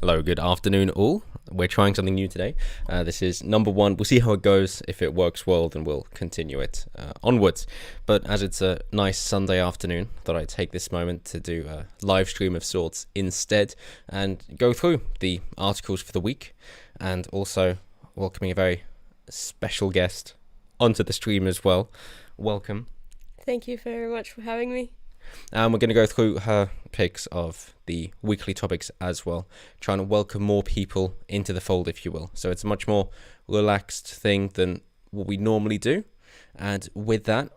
Hello, good afternoon, all. We're trying something new today. This is number one. We'll see how it goes. If it works well, then we'll continue it onwards. But as it's a nice Sunday afternoon, I thought I'd take this moment to do a live stream of sorts instead and go through the articles for the week and also welcoming a very special guest onto the stream as well. Welcome. Thank you very much for having me. And we're going to go through her picks of the weekly topics as well, trying to welcome more people into the fold, if you will. So it's a much more relaxed thing than what we normally do. And with that,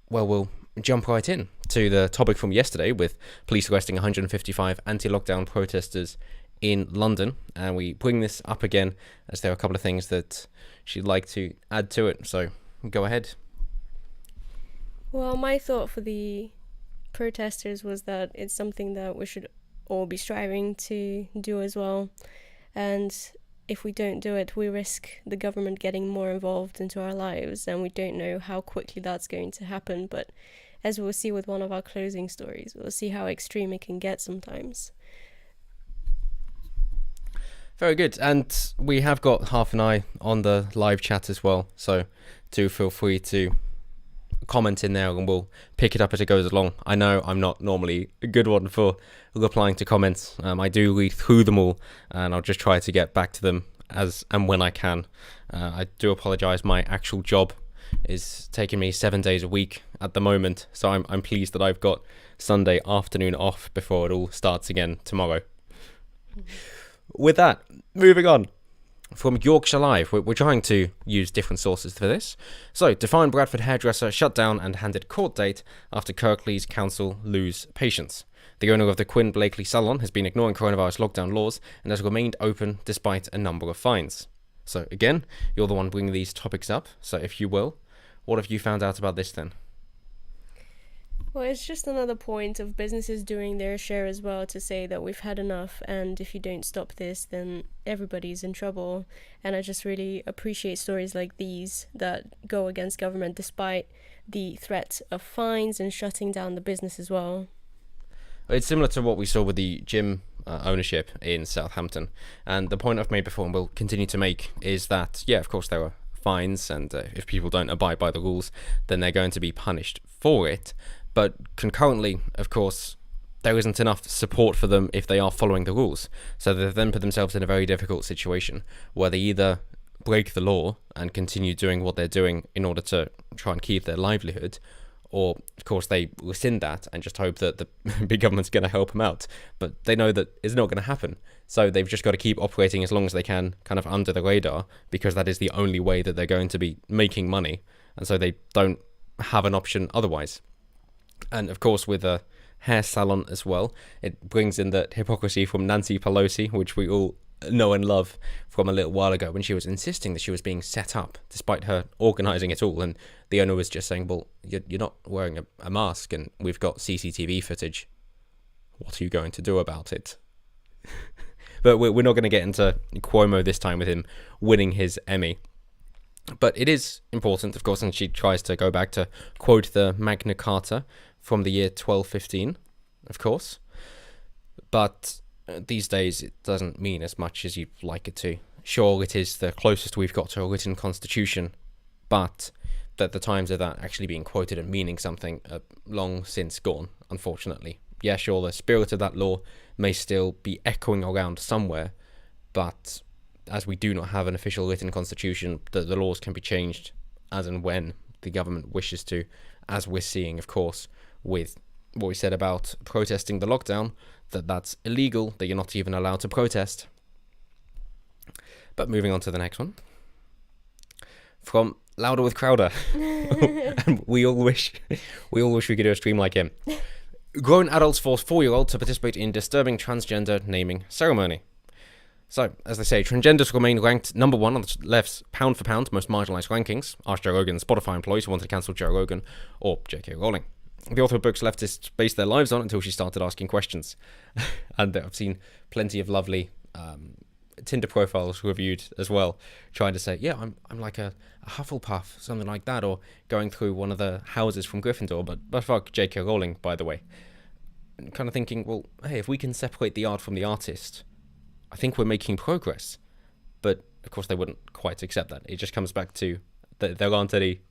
well, we'll jump right in to the topic from yesterday with police arresting 155 anti-lockdown protesters in London. And we bring this up again as there are a couple of things that she'd like to add to it. So go ahead. Well, my thought for the protesters was that it's something that we should all be striving to do as well, and if we don't do it, we risk the government getting more involved into our lives, and we don't know how quickly that's going to happen. But as we'll see with one of our closing stories, we'll see how extreme it can get sometimes. Very good, and we have got half an eye on the live chat as well, so do feel free to comment in there and we'll pick it up as it goes along. I know I'm not normally a good one for replying to comments. I do read through them all and I'll just try to get back to them as and when I can. I do apologise, my actual job is taking me 7 days a week at the moment, so I'm pleased that I've got Sunday afternoon off before it all starts again tomorrow. With that, moving on. From Yorkshire Live, we're trying to use different sources for this. So, defined Bradford hairdresser shut down and handed court date after Kirklees Council lose patience. The owner of the Quinn Blakely salon has been ignoring coronavirus lockdown laws and has remained open despite a number of fines. So, again, you're the one bringing these topics up, so if you will, what have you found out about this then? Well, it's just another point of businesses doing their share as well to say that we've had enough, and if you don't stop this, then everybody's in trouble. And I just really appreciate stories like these that go against government despite the threat of fines and shutting down the business as well. It's similar to what we saw with the gym ownership in Southampton. And the point I've made before and will continue to make is that, yeah, of course there are fines, and if people don't abide by the rules, then they're going to be punished for it. But concurrently, of course, there isn't enough support for them if they are following the rules. So they then put themselves in a very difficult situation where they either break the law and continue doing what they're doing in order to try and keep their livelihood, or, of course, they rescind that and just hope that the big government's going to help them out. But they know that it's not going to happen. So they've just got to keep operating as long as they can, kind of under the radar, because that is the only way that they're going to be making money. And so they don't have an option otherwise. And of course, with a hair salon as well, it brings in the hypocrisy from Nancy Pelosi, which we all know and love from a little while ago when she was insisting that she was being set up, despite her organising it all. And the owner was just saying, well, you're not wearing a mask and we've got CCTV footage. What are you going to do about it? But we're not going to get into Cuomo this time with him winning his Emmy. But it is important, of course, and she tries to go back to quote the Magna Carta from the year 1215, of course. But these days it doesn't mean as much as you'd like it to. Sure, it is the closest we've got to a written constitution, but that the times of that actually being quoted and meaning something are long since gone, unfortunately. Yeah, sure, the spirit of that law may still be echoing around somewhere, but as we do not have an official written constitution, the laws can be changed as and when the government wishes to, as we're seeing, of course, with what we said about protesting the lockdown, that's illegal, that you're not even allowed to protest. But moving on to the next one. From Louder with Crowder. And we all wish we could do a stream like him. Grown adults force 4-year-old to participate in disturbing transgender naming ceremony. So, as they say, transgenders remain ranked number one on the left's pound-for-pound most marginalised rankings. Ask Joe Rogan and Spotify employees who wanted to cancel Joe Rogan or J.K. Rowling. The author of books leftists based their lives on until she started asking questions. And I've seen plenty of lovely Tinder profiles reviewed as well, trying to say, yeah, I'm like a Hufflepuff, something like that, or going through one of the houses from Gryffindor, but fuck J.K. Rowling, by the way. And kind of thinking, well, hey, if we can separate the art from the artist, I think we're making progress. But of course, they wouldn't quite accept that. It just comes back to that there aren't any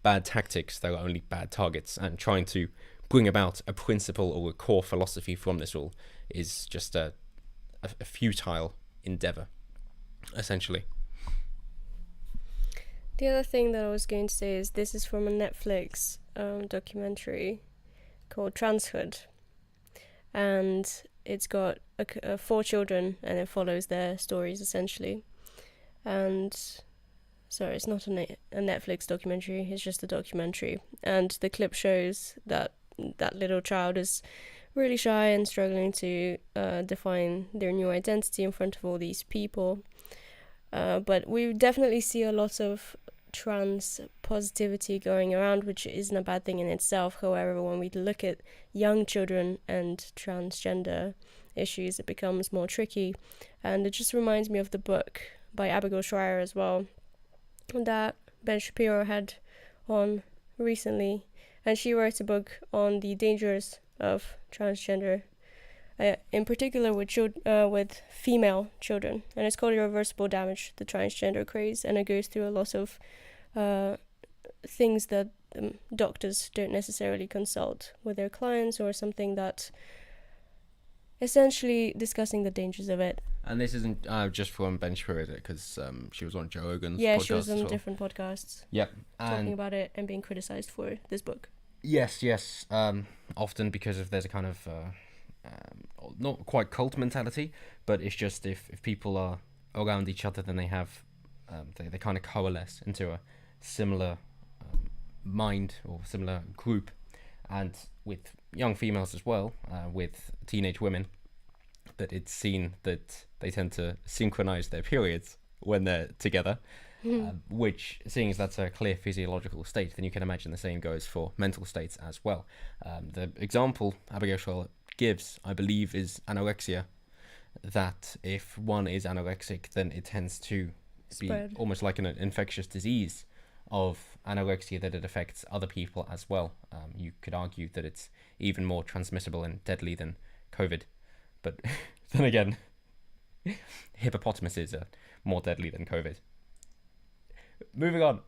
bad tactics, there are only bad targets, and trying to bring about a principle or a core philosophy from this all is just a futile endeavor, essentially. The other thing that I was going to say is this is from a Netflix documentary called Transhood, and it's got 4 children, and it follows their stories essentially. And sorry, it's not a Netflix documentary, it's just a documentary, and the clip shows that little child is really shy and struggling to define their new identity in front of all these people. But we definitely see a lot of trans positivity going around, which isn't a bad thing in itself. However, when we look at young children and transgender issues, it becomes more tricky. And it just reminds me of the book by Abigail Schreier as well, that Ben Shapiro had on recently. And she wrote a book on the dangers of transgender, in particular with female children, and it's called Irreversible Damage: The Transgender Craze, and it goes through a lot of things that doctors don't necessarily consult with their clients, or something that essentially discussing the dangers of it. And this isn't just from Ben Shapiro, because she was on Joe Rogan's podcast. Yeah, she was on different podcasts. Yep. Talking about it and being criticized for this book. Yes. Often because there's a kind of not quite cult mentality, but it's just if people are around each other, then they have they kind of coalesce into a similar mind or similar group. And with young females as well, with teenage women, that it's seen that they tend to synchronize their periods when they're together, which, seeing as that's a clear physiological state, then you can imagine the same goes for mental states as well. The example Abigail Schreier gives, I believe, is anorexia, that if one is anorexic, then it tends to Spread. Be almost like an infectious disease of anorexia, that it affects other people as well. You could argue that it's even more transmissible and deadly than COVID, but then again, hippopotamuses are more deadly than COVID. Moving on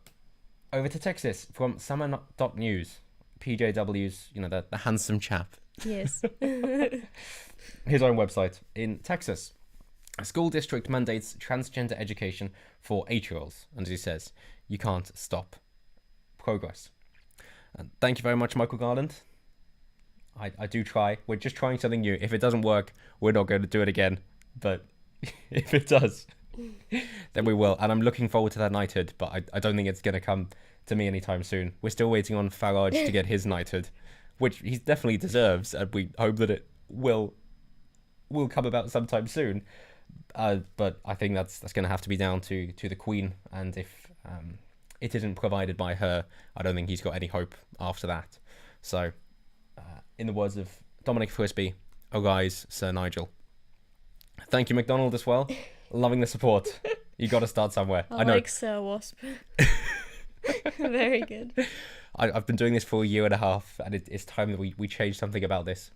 over to Texas from Summer.news, PJW's, the handsome chap. Yes. His own website. In Texas, a school district mandates transgender education for 8-year-olds, and as he says, you can't stop progress. And thank you very much, Michael Garland. I do try. We're just trying something new. If it doesn't work, we're not going to do it again. But if it does, then we will. And I'm looking forward to that knighthood, but I don't think it's going to come to me anytime soon. We're still waiting on Farage to get his knighthood, which he definitely deserves, and we hope that it will come about sometime soon. But I think that's going to have to be down to the Queen, and if it isn't provided by her, I don't think he's got any hope after that. So, in the words of Dominic Frisby, arise, Sir Nigel. Thank you, McDonald, as well. Loving the support. You got to start somewhere. I know. Like Sir Wasp. Very good. I've been doing this for a year and a half, and it's time that we change something about this.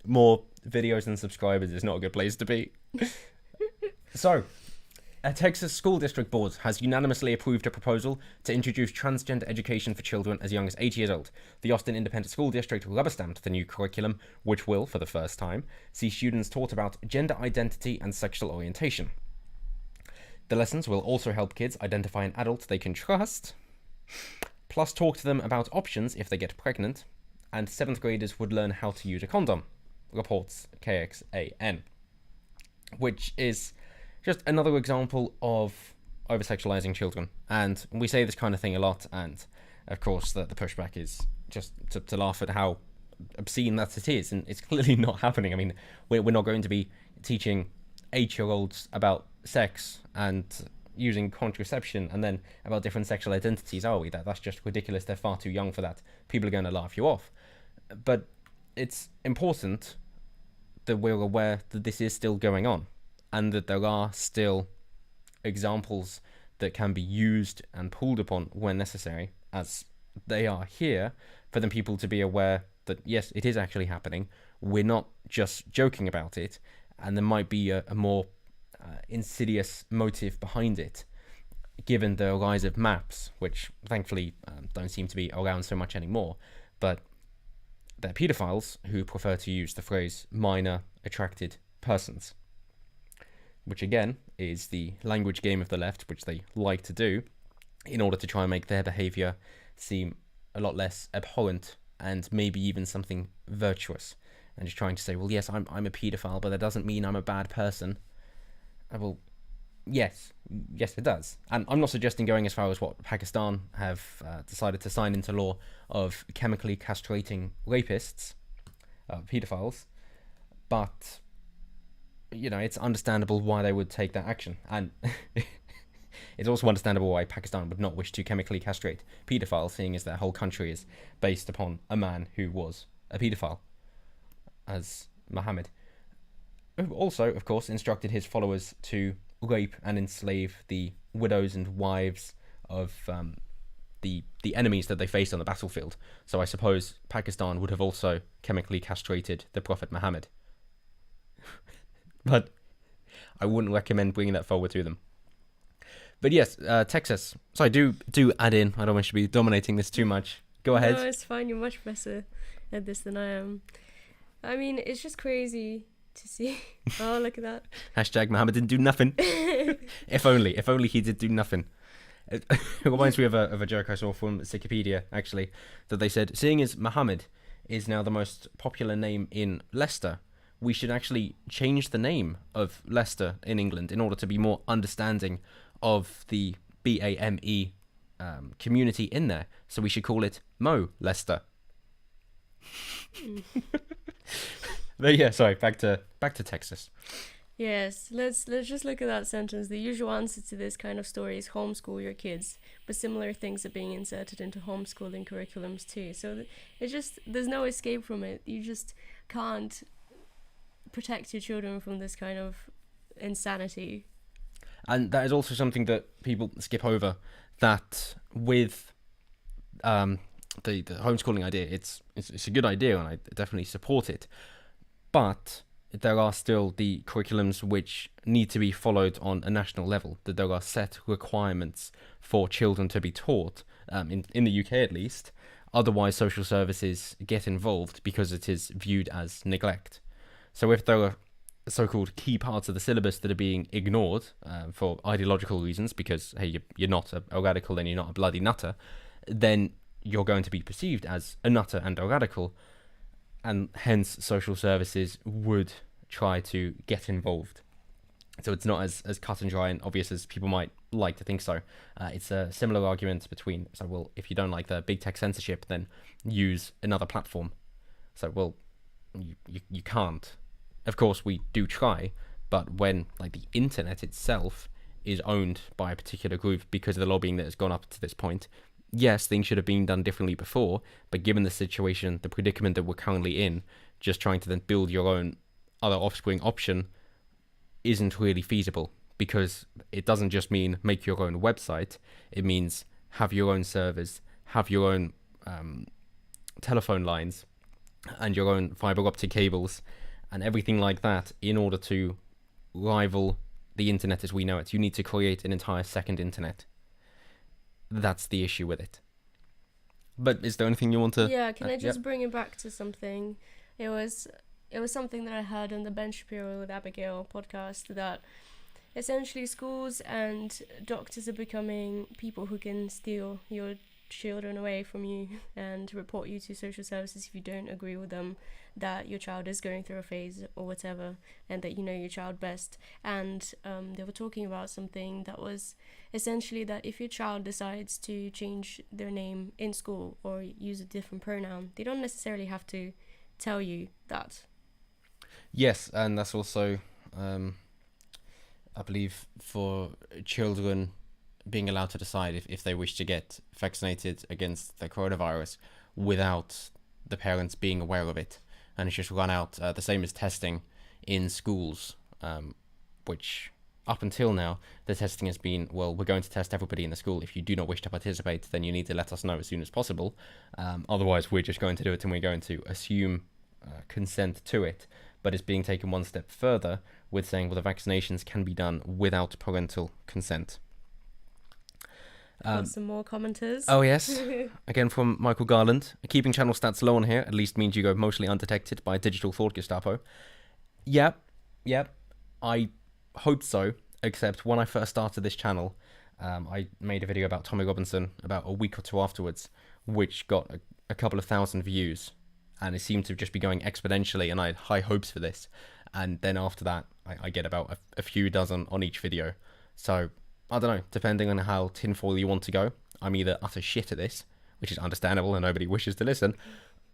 More videos and subscribers is not a good place to be. So, a Texas school district board has unanimously approved a proposal to introduce transgender education for children as young as 8 years old. The Austin Independent School District rubber-stamped the new curriculum, which will, for the first time, see students taught about gender identity and sexual orientation. The lessons will also help kids identify an adult they can trust, plus talk to them about options if they get pregnant, and 7th graders would learn how to use a condom, reports KXAN, which is just another example of over-sexualizing children. And we say this kind of thing a lot, and of course the pushback is just to laugh at how obscene that it is, and it's clearly not happening. I mean, we're not going to be teaching 8-year-olds about sex and using contraception and then about different sexual identities, are we? That's just ridiculous. They're far too young for that. People are going to laugh you off. But it's important that we're aware that this is still going on, and that there are still examples that can be used and pulled upon when necessary, as they are here, for them people to be aware that, yes, it is actually happening. We're not just joking about it, and there might be a more insidious motive behind it, given the rise of maps, which thankfully don't seem to be around so much anymore, but they're paedophiles who prefer to use the phrase minor attracted persons, which again is the language game of the left, which they like to do in order to try and make their behaviour seem a lot less abhorrent and maybe even something virtuous. And just trying to say, well, yes, I'm a paedophile, but that doesn't mean I'm a bad person. Well, yes, it does. And I'm not suggesting going as far as what Pakistan have decided to sign into law of chemically castrating rapists, paedophiles, but, you know, it's understandable why they would take that action. And it's also understandable why Pakistan would not wish to chemically castrate paedophiles, seeing as their whole country is based upon a man who was a paedophile, as Muhammad, who also, of course, instructed his followers to rape and enslave the widows and wives of the enemies that they faced on the battlefield. So I suppose Pakistan would have also chemically castrated the Prophet Muhammad. But I wouldn't recommend bringing that forward to them. But yes, Texas. So I do add in. I don't want you to be dominating this too much. Go ahead. No, it's fine. You're much better at this than I am. I mean, it's just crazy to see. Oh, look at that. Hashtag Muhammad didn't do nothing. If only he did do nothing. It reminds me of a joke I saw from Wikipedia, actually, that they said, seeing as Muhammad is now the most popular name in Leicester, we should actually change the name of Leicester in England in order to be more understanding of the BAME community in there. So we should call it Mo Leicester. But yeah, sorry, back to Texas. Yes, let's just look at that sentence. The usual answer to this kind of story is homeschool your kids, but similar things are being inserted into homeschooling curriculums too. So it's just, there's no escape from it. You just can't protect your children from this kind of insanity. And that is also something that people skip over, that with the homeschooling idea, it's a good idea and I definitely support it. But there are still the curriculums which need to be followed on a national level, that there are set requirements for children to be taught, in the UK at least. Otherwise, social services get involved because it is viewed as neglect. So if there are so-called key parts of the syllabus that are being ignored for ideological reasons, because, hey, you're not a radical and you're not a bloody nutter, then you're going to be perceived as a nutter and a radical, and hence social services would try to get involved. So it's not as cut and dry and obvious as people might like to think so. It's a similar argument between, so, well, if you don't like the big tech censorship, then use another platform. So, well, you can't. Of course, we do try, but when, like, the internet itself is owned by a particular group because of the lobbying that has gone up to this point, yes, things should have been done differently before, but given the situation, the predicament that we're currently in, just trying to then build your own other offspring option isn't really feasible, because it doesn't just mean make your own website, it means have your own servers, have your own telephone lines, and your own fiber optic cables, and everything like that in order to rival the internet as we know it. You need to create an entire second internet. That's the issue with it. But is there anything you want to... Yeah, can I just bring it back to something? It was something that I heard on the Ben Shapiro with Abigail podcast, that essentially schools and doctors are becoming people who can steal your children away from you and report you to social services if you don't agree with them that your child is going through a phase or whatever, and that you know your child best. And they were talking about something that was essentially that if your child decides to change their name in school or use a different pronoun, they don't necessarily have to tell you that. Yes, and that's also, I believe, for children being allowed to decide if they wish to get vaccinated against the coronavirus without the parents being aware of it. And it's just run out, the same as testing in schools, which up until now, the testing has been, well, we're going to test everybody in the school. If you do not wish to participate, then you need to let us know as soon as possible. Otherwise, we're just going to do it and we're going to assume consent to it. but it's being taken one step further with saying, well, the vaccinations can be done without parental consent. Got some more commenters. Oh, yes. Again, from Michael Garland. Keeping channel stats low on here at least means you go mostly undetected by digital thought Gestapo. Yep. I hope so, except when I first started this channel, I made a video about Tommy Robinson about a week or two afterwards, which got a couple of thousand views, and it seemed to just be going exponentially, and I had high hopes for this. And then after that, I get about a few dozen on each video. So I don't know, depending on how tinfoil you want to go, I'm either utter shit at this, which is understandable and nobody wishes to listen,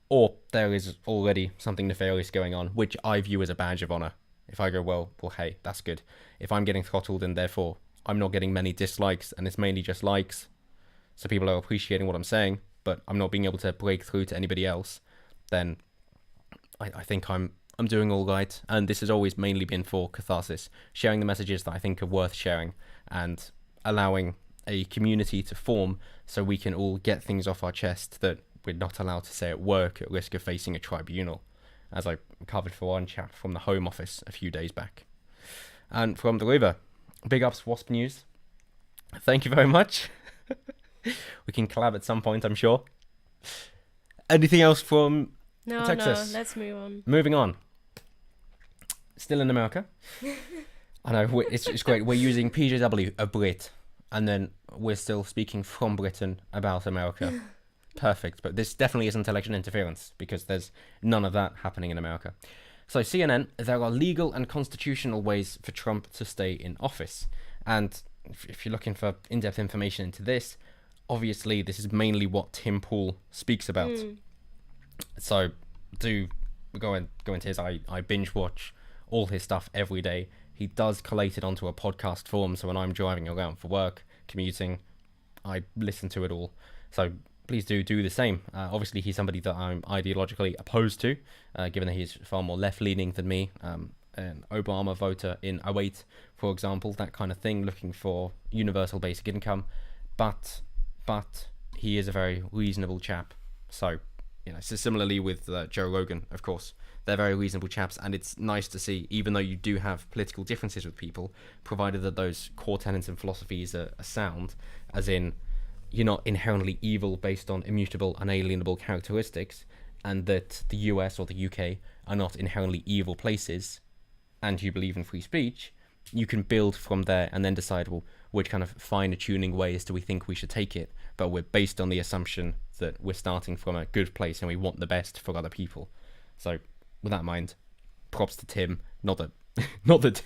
or there is already something nefarious going on, which I view as a badge of honor. If I go, well, hey, that's good. If I'm getting throttled and therefore I'm not getting many dislikes and it's mainly just likes, so people are appreciating what I'm saying, but I'm not being able to break through to anybody else, then I think I'm doing all right. And this has always mainly been for catharsis, sharing the messages that I think are worth sharing and allowing a community to form so we can all get things off our chest that we're not allowed to say at work at risk of facing a tribunal, as I covered for one chat from the Home Office a few days back. And from the river, big ups Wasp News. Thank you very much. We can collab at some point, I'm sure. Anything else from Texas? No, let's move on. Moving on. Still in America. I know, it's great. We're using PJW, a Brit, and then we're still speaking from Britain about America. Perfect. But this definitely isn't election interference, because there's none of that happening in America. So CNN, there are legal and constitutional ways for Trump to stay in office. And if you're looking for in-depth information into this, obviously this is mainly what Tim Pool speaks about. So do go into his, I binge watch all his stuff every day. He does collate it onto a podcast form, so when I'm driving around for work, commuting, I listen to it all. So please do the same. Obviously, he's somebody that I'm ideologically opposed to, given that he's far more left-leaning than me. An Obama voter in 2008, for example, that kind of thing, looking for universal basic income. But he is a very reasonable chap. So, so similarly with Joe Rogan, of course. They're very reasonable chaps, and it's nice to see, even though you do have political differences with people, provided that those core tenets and philosophies are sound, as in, you're not inherently evil based on immutable, unalienable characteristics, and that the US or the UK are not inherently evil places, and you believe in free speech, you can build from there and then decide, well, which kind of fine-tuning ways do we think we should take it, but we're based on the assumption that we're starting from a good place and we want the best for other people. So, with that in mind, props to Tim. Not that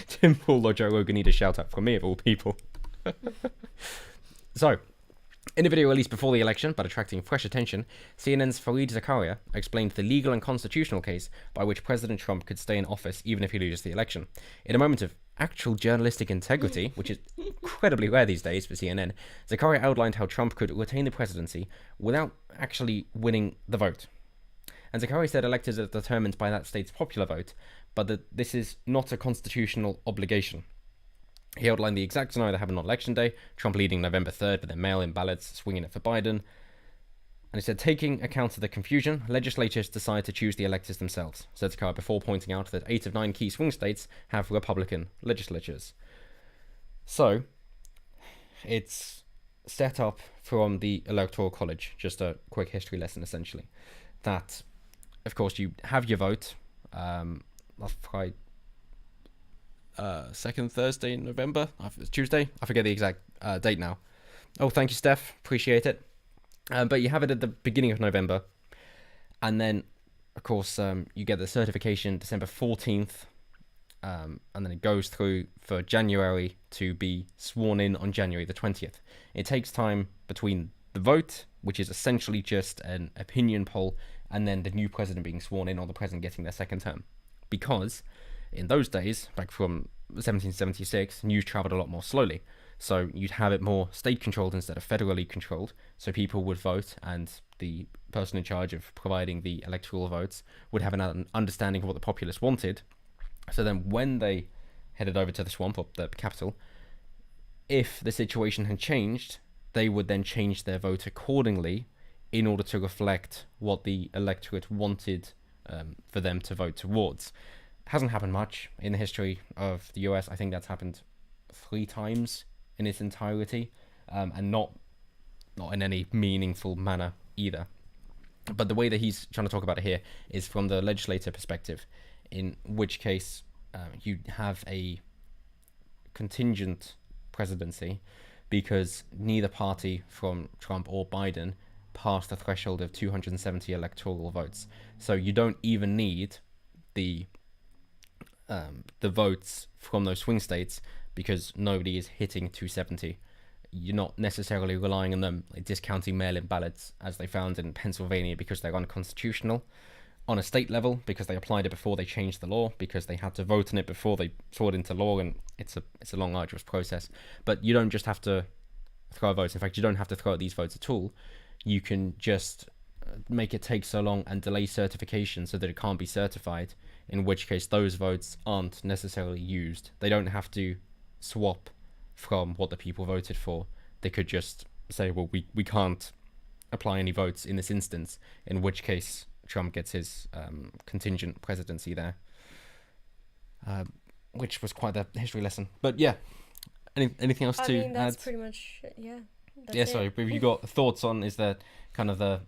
Tim Pool or Joe Rogan need a shout-out from me, of all people. So, in a video released before the election, but attracting fresh attention, CNN's Fareed Zakaria explained the legal and constitutional case by which President Trump could stay in office even if he loses the election. In a moment of actual journalistic integrity, which is incredibly rare these days for CNN, Zakaria outlined how Trump could retain the presidency without actually winning the vote. And Zakaria said electors are determined by that state's popular vote, but that this is not a constitutional obligation. He outlined the exact scenario that happened on election day, Trump leading November 3rd, but then mail-in ballots swinging it for Biden. And he said, taking account of the confusion, legislatures decide to choose the electors themselves, said Zakaria before pointing out that 8 of 9 key swing states have Republican legislatures. So, it's set up from the Electoral College, just a quick history lesson essentially, that, of course, you have your vote, that's probably second Thursday in November. It's Tuesday. I forget the exact date now. Oh, thank you, Steph. Appreciate it. But you have it at the beginning of November. And then, of course, you get the certification December 14th. And then it goes through for January to be sworn in on January the 20th. It takes time between the vote, which is essentially just an opinion poll, and then the new president being sworn in or the president getting their second term. Because in those days, back from 1776, news travelled a lot more slowly. So you'd have it more state-controlled instead of federally controlled. So people would vote, and the person in charge of providing the electoral votes would have an understanding of what the populace wanted. So then when they headed over to the swamp, or the capital, if the situation had changed, they would then change their vote accordingly in order to reflect what the electorate wanted for them to vote towards. Hasn't happened much in the history of the US. I think that's happened 3 times in its entirety, and not in any meaningful manner either. But the way that he's trying to talk about it here is from the legislator perspective, in which case you have a contingent presidency because neither party from Trump or Biden passed the threshold of 270 electoral votes. So you don't even need the votes from those swing states because nobody is hitting 270. You're not necessarily relying on them discounting mail-in ballots as they found in Pennsylvania because they're unconstitutional on a state level because they applied it before they changed the law, because they had to vote on it before they saw it into law, and it's a long, arduous process. But you don't just have to throw votes. In fact, you don't have to throw out these votes at all. You can just make it take so long and delay certification so that it can't be certified, in which case those votes aren't necessarily used. They don't have to swap from what the people voted for. They could just say, well, we can't apply any votes in this instance, in which case Trump gets his contingent presidency there, which was quite a history lesson. But yeah, anything else to add? That's pretty much, yeah. Sorry, but have you got thoughts on, is that kind of the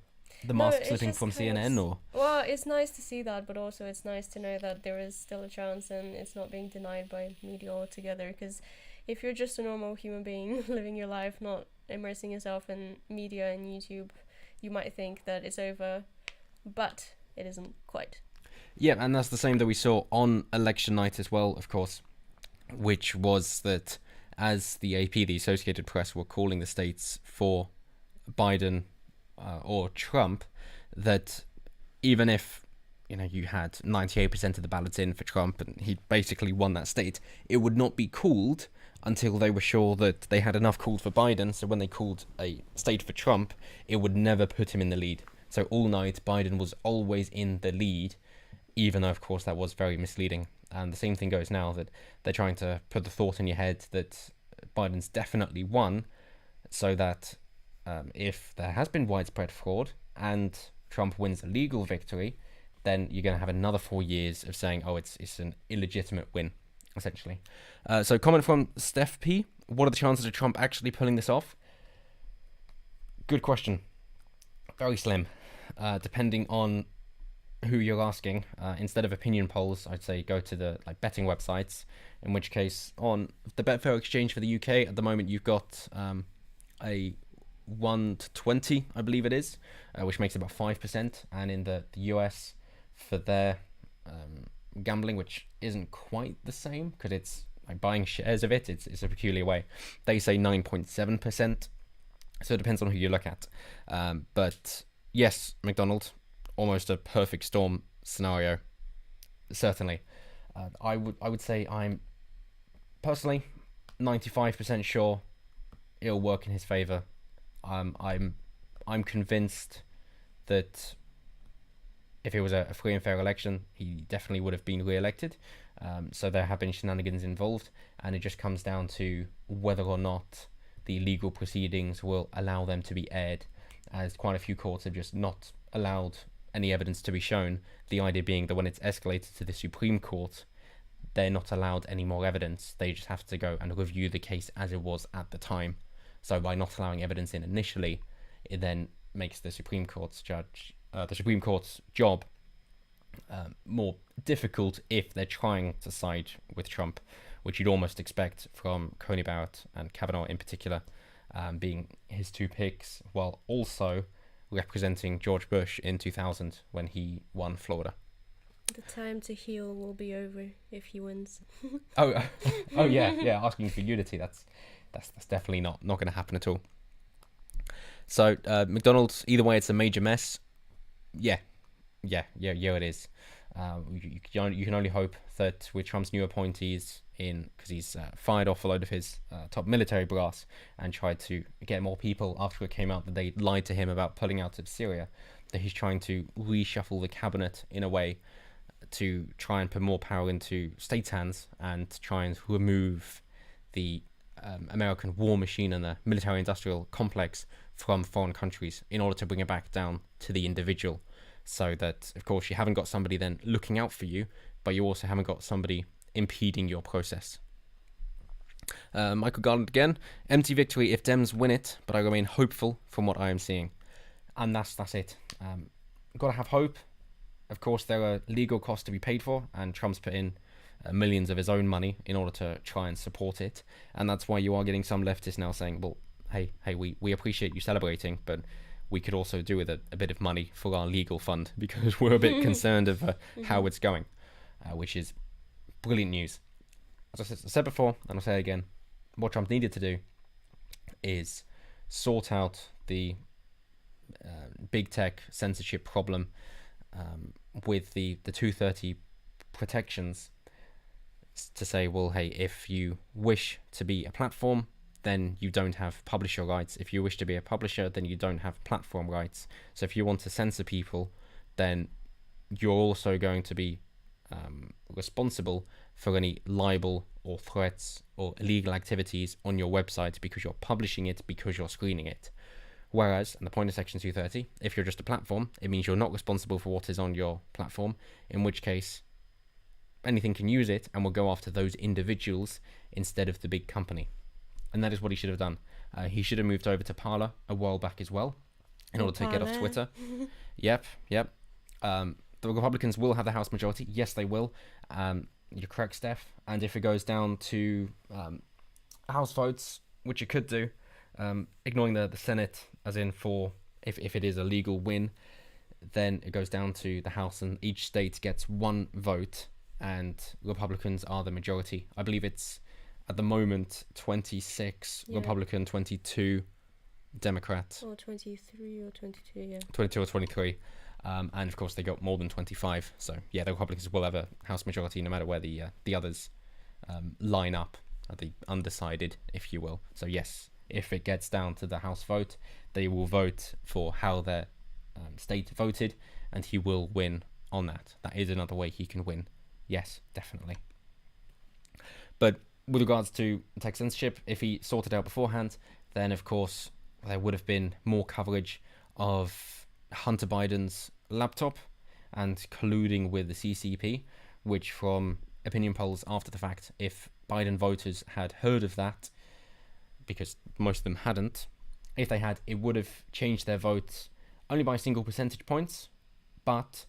mask slipping from CNN, or? Well, it's nice to see that, but also it's nice to know that there is still a chance and it's not being denied by media altogether, because if you're just a normal human being living your life, not immersing yourself in media and YouTube, you might think that it's over, but it isn't quite. Yeah, and that's the same that we saw on election night as well, of course, which was that as the AP, the Associated Press, were calling the states for Biden or Trump, that even if you had 98% of the ballots in for Trump and he basically won that state, it would not be called until they were sure that they had enough called for Biden. So when they called a state for Trump, it would never put him in the lead. So all night, Biden was always in the lead, even though, of course, that was very misleading. And the same thing goes now, that they're trying to put the thought in your head that Biden's definitely won, so that if there has been widespread fraud and Trump wins a legal victory, then you're going to have another 4 years of saying, oh, it's an illegitimate win, essentially. So comment from Steph P. What are the chances of Trump actually pulling this off? Good question. Very slim. Depending on who you're asking, instead of opinion polls, I'd say go to the betting websites, in which case on the Betfair exchange for the UK at the moment you've got a 1 to 20, I believe it is, which makes about 5%, and in the US for their gambling, which isn't quite the same because it's buying shares of it, it's a peculiar way, they say 9.7%, so it depends on who you look at, but yes, McDonald, almost a perfect storm scenario, certainly. I would say I'm personally 95% sure it'll work in his favor. I'm convinced that if it was a free and fair election, he definitely would have been re-elected. So there have been shenanigans involved, and it just comes down to whether or not the legal proceedings will allow them to be aired, as quite a few courts have just not allowed any evidence to be shown. The idea being that when it's escalated to the Supreme Court, they're not allowed any more evidence. They just have to go and review the case as it was at the time. So by not allowing evidence in initially, it then makes the Supreme Court's job more difficult if they're trying to side with Trump, which you'd almost expect from Coney Barrett and Kavanaugh in particular, being his two picks, while also representing George Bush in 2000 when he won Florida. The time to heal will be over if he wins. oh yeah, asking for unity, that's definitely not going to happen at all. So McDonald's, either way, it's a major mess. Yeah, it is. You can only hope that with Trump's new appointees in, because he's fired off a load of his top military brass and tried to get more people after it came out that they lied to him about pulling out of Syria, that he's trying to reshuffle the cabinet in a way to try and put more power into states' hands and try and remove the American war machine and the military-industrial complex from foreign countries in order to bring it back down to the individual, so that, of course, you haven't got somebody then looking out for you but you also haven't got somebody impeding your process. Michael Garland again, empty victory if Dems win it, but I remain hopeful from what I am seeing. And that's it. Got to have hope. Of course, there are legal costs to be paid for, and Trump's put in millions of his own money in order to try and support it. And that's why you are getting some leftists now saying, well, hey, we appreciate you celebrating, but we could also do with a bit of money for our legal fund because we're a bit concerned of how it's going, which is brilliant news. As I said before, and I'll say it again, what Trump needed to do is sort out the big tech censorship problem with the 230 protections to say, well, hey, if you wish to be a platform, then you don't have publisher rights. If you wish to be a publisher, then you don't have platform rights. So if you want to censor people, then you're also going to be responsible for any libel or threats or illegal activities on your website because you're publishing it, because you're screening it. Whereas, and the point of Section 230, if you're just a platform, it means you're not responsible for what is on your platform, in which case anything can use it and will go after those individuals instead of the big company. And that is what he should have done. He should have moved over to Parler a while back as well in order to get off Twitter. Yep. The Republicans will have the House majority. Yes, they will. You're correct, Steph. And if it goes down to House votes, which it could do, ignoring the Senate, as in for if it is a legal win, then it goes down to the House and each state gets one vote and Republicans are the majority. I believe it's, at the moment, 26 Republican, 22 Democrat. Or 23 or 22, yeah. 22 or 23. And of course they got more than 25. So yeah, the Republicans will have a House majority no matter where the others line up, the undecided, if you will. So yes, if it gets down to the House vote, they will vote for how their state voted, and he will win on that. That is another way he can win. Yes, definitely. But with regards to tech censorship, if he sorted out beforehand, then of course there would have been more coverage of Hunter Biden's laptop and colluding with the CCP, which from opinion polls after the fact, if Biden voters had heard of that, because most of them hadn't, if they had, it would have changed their votes only by single percentage points, but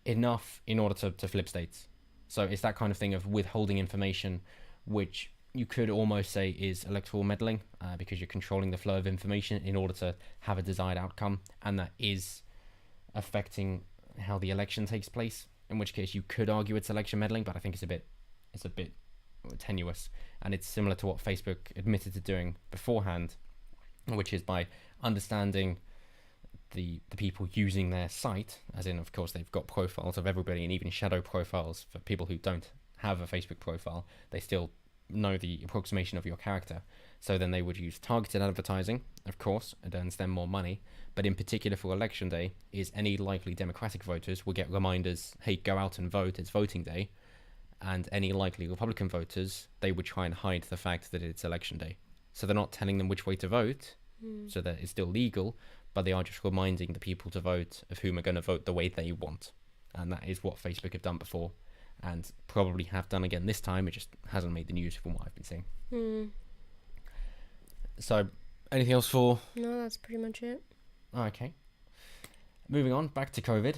enough in order to flip states. So it's that kind of thing of withholding information, which you could almost say is electoral meddling, because you're controlling the flow of information in order to have a desired outcome, and that is affecting how the election takes place. In which case, you could argue it's election meddling, but I think it's a bit tenuous, and it's similar to what Facebook admitted to doing beforehand, which is by understanding the people using their site, as in, of course, they've got profiles of everybody and even shadow profiles for people who don't have a Facebook profile. They still know the approximation of your character. So then they would use targeted advertising, of course, it earns them more money, but in particular for election day, is any likely Democratic voters will get reminders, hey, go out and vote, it's voting day, and any likely Republican voters, they would try and hide the fact that it's election day. So they're not telling them which way to vote, so that it's still legal, but they are just reminding the people to vote of whom are going to vote the way they want. And that is what Facebook have done before, and probably have done again this time. It just hasn't made the news from what I've been seeing. So, anything else for... No, that's pretty much it. Okay. Moving on, back to COVID,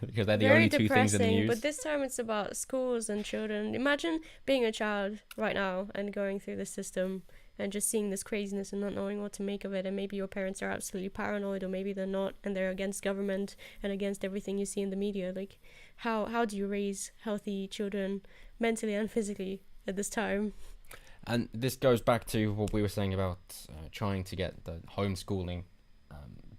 because they're the only two things in the news. But this time it's about schools and children. Imagine being a child right now and going through the system and just seeing this craziness and not knowing what to make of it, and maybe your parents are absolutely paranoid, or maybe they're not, and they're against government and against everything you see in the media. Like, how do you raise healthy children mentally and physically at this time? And this goes back to what we were saying about trying to get the homeschooling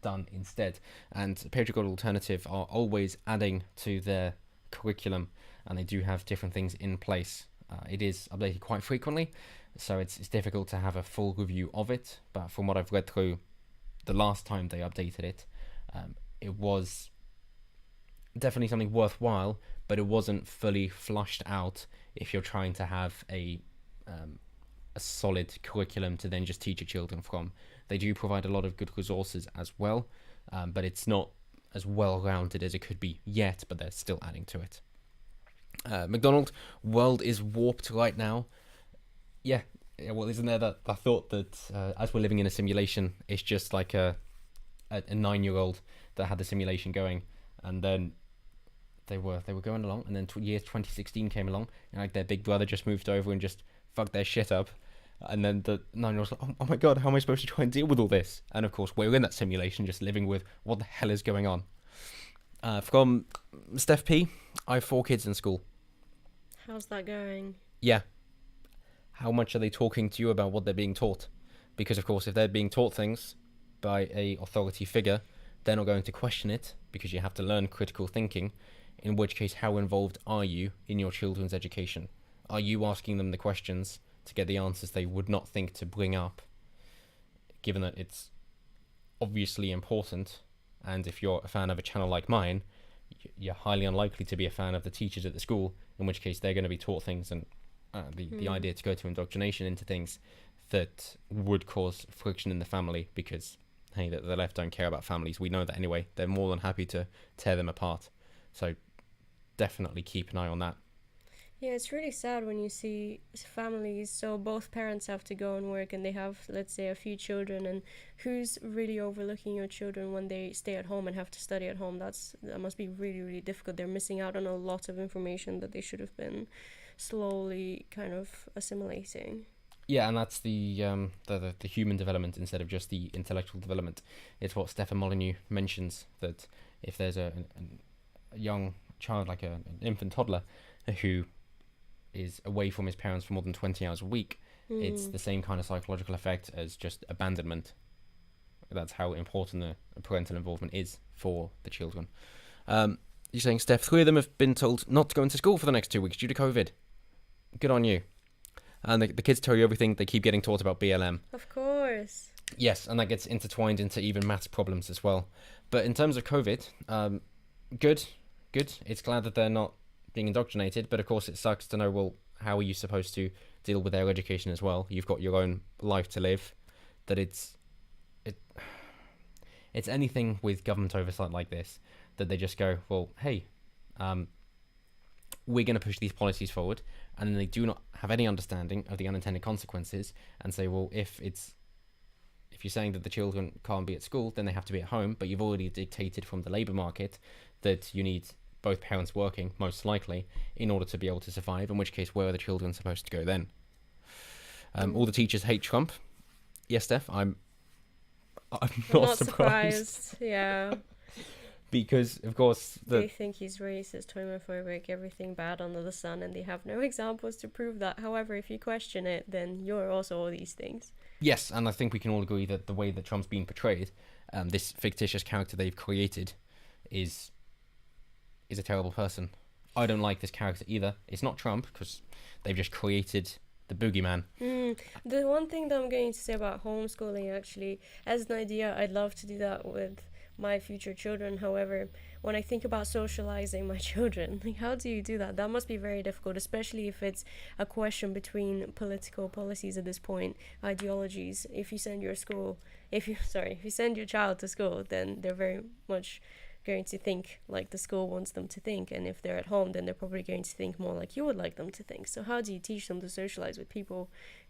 done instead. And Patriot Alternative are always adding to their curriculum, and they do have different things in place. It is updated quite frequently, so it's difficult to have a full review of it. But from what I've read through, the last time they updated it, it was definitely something worthwhile, but it wasn't fully flushed out if you're trying to have a solid curriculum to then just teach your children from. They do provide a lot of good resources as well, but it's not as well rounded as it could be yet, but they're still adding to it. McDonald, world is warped right now. Yeah, well, isn't there that thought that as we're living in a simulation, it's just like a 9-year-old that had the simulation going, and then they were going along, and then year 2016 came along, and like their big brother just moved over and just fucked their shit up, and then the 9-year-old's like, oh my god, how am I supposed to try and deal with all this? And of course, we're in that simulation, just living with what the hell is going on. From Steph P, I have 4 kids in school. How's that going? Yeah. How much are they talking to you about what they're being taught? Because of course, if they're being taught things by a authority figure, they're not going to question it, because you have to learn critical thinking, in which case, how involved are you in your children's education? Are you asking them the questions to get the answers they would not think to bring up, given that it's obviously important? And if you're a fan of a channel like mine, you're highly unlikely to be a fan of the teachers at the school, in which case they're going to be taught things, and the idea to go to indoctrination into things that would cause friction in the family, because hey, the left don't care about families. We know that anyway. They're more than happy to tear them apart. So definitely keep an eye on that. Yeah, it's really sad when you see families, so both parents have to go and work, and they have, let's say, a few children, and who's really overlooking your children when they stay at home and have to study at home? That must be really, really difficult. They're missing out on a lot of information that they should have been slowly kind of assimilating. Yeah, and that's the human development instead of just the intellectual development. It's what Stefan Molyneux mentions, that if there's a young child, like an infant toddler, who is away from his parents for more than 20 hours a week, it's the same kind of psychological effect as just abandonment. That's how important the parental involvement is for the children. You're saying, Steph, 3 of them have been told not to go into school for the next 2 weeks due to COVID. Good on you. And the kids tell you everything. They keep getting taught about BLM. Of course. Yes, and that gets intertwined into even maths problems as well. But in terms of COVID, good. It's glad that they're not being indoctrinated, but of course it sucks to know, well, how are you supposed to deal with their education as well? You've got your own life to live. That it's anything with government oversight like this, that they just go, well, hey, we're going to push these policies forward, and then they do not have any understanding of the unintended consequences, and say, well, if you're saying that the children can't be at school, then they have to be at home, but you've already dictated from the labour market that you need both parents working, most likely, in order to be able to survive, in which case, where are the children supposed to go then? All the teachers hate Trump. Yes, Steph, I'm not surprised. Yeah. Because, of course, they think he's racist, homophobic, everything bad under the sun, and they have no examples to prove that. However, if you question it, then you're also all these things. Yes, and I think we can all agree that the way that Trump's being portrayed, this fictitious character they've created, is a terrible person. I don't like this character either. It's not Trump, because they've just created the boogeyman. The one thing that I'm going to say about homeschooling, actually, as an idea, I'd love to do that with my future children. However, when I think about socializing my children, like, how do you do that? That must be very difficult, especially if it's a question between political policies at this point, ideologies. If you send your child to school, then they're very much going to think like the school wants them to think, and if they're at home, then they're probably going to think more like you would like them to think. So how do you teach them to socialize with people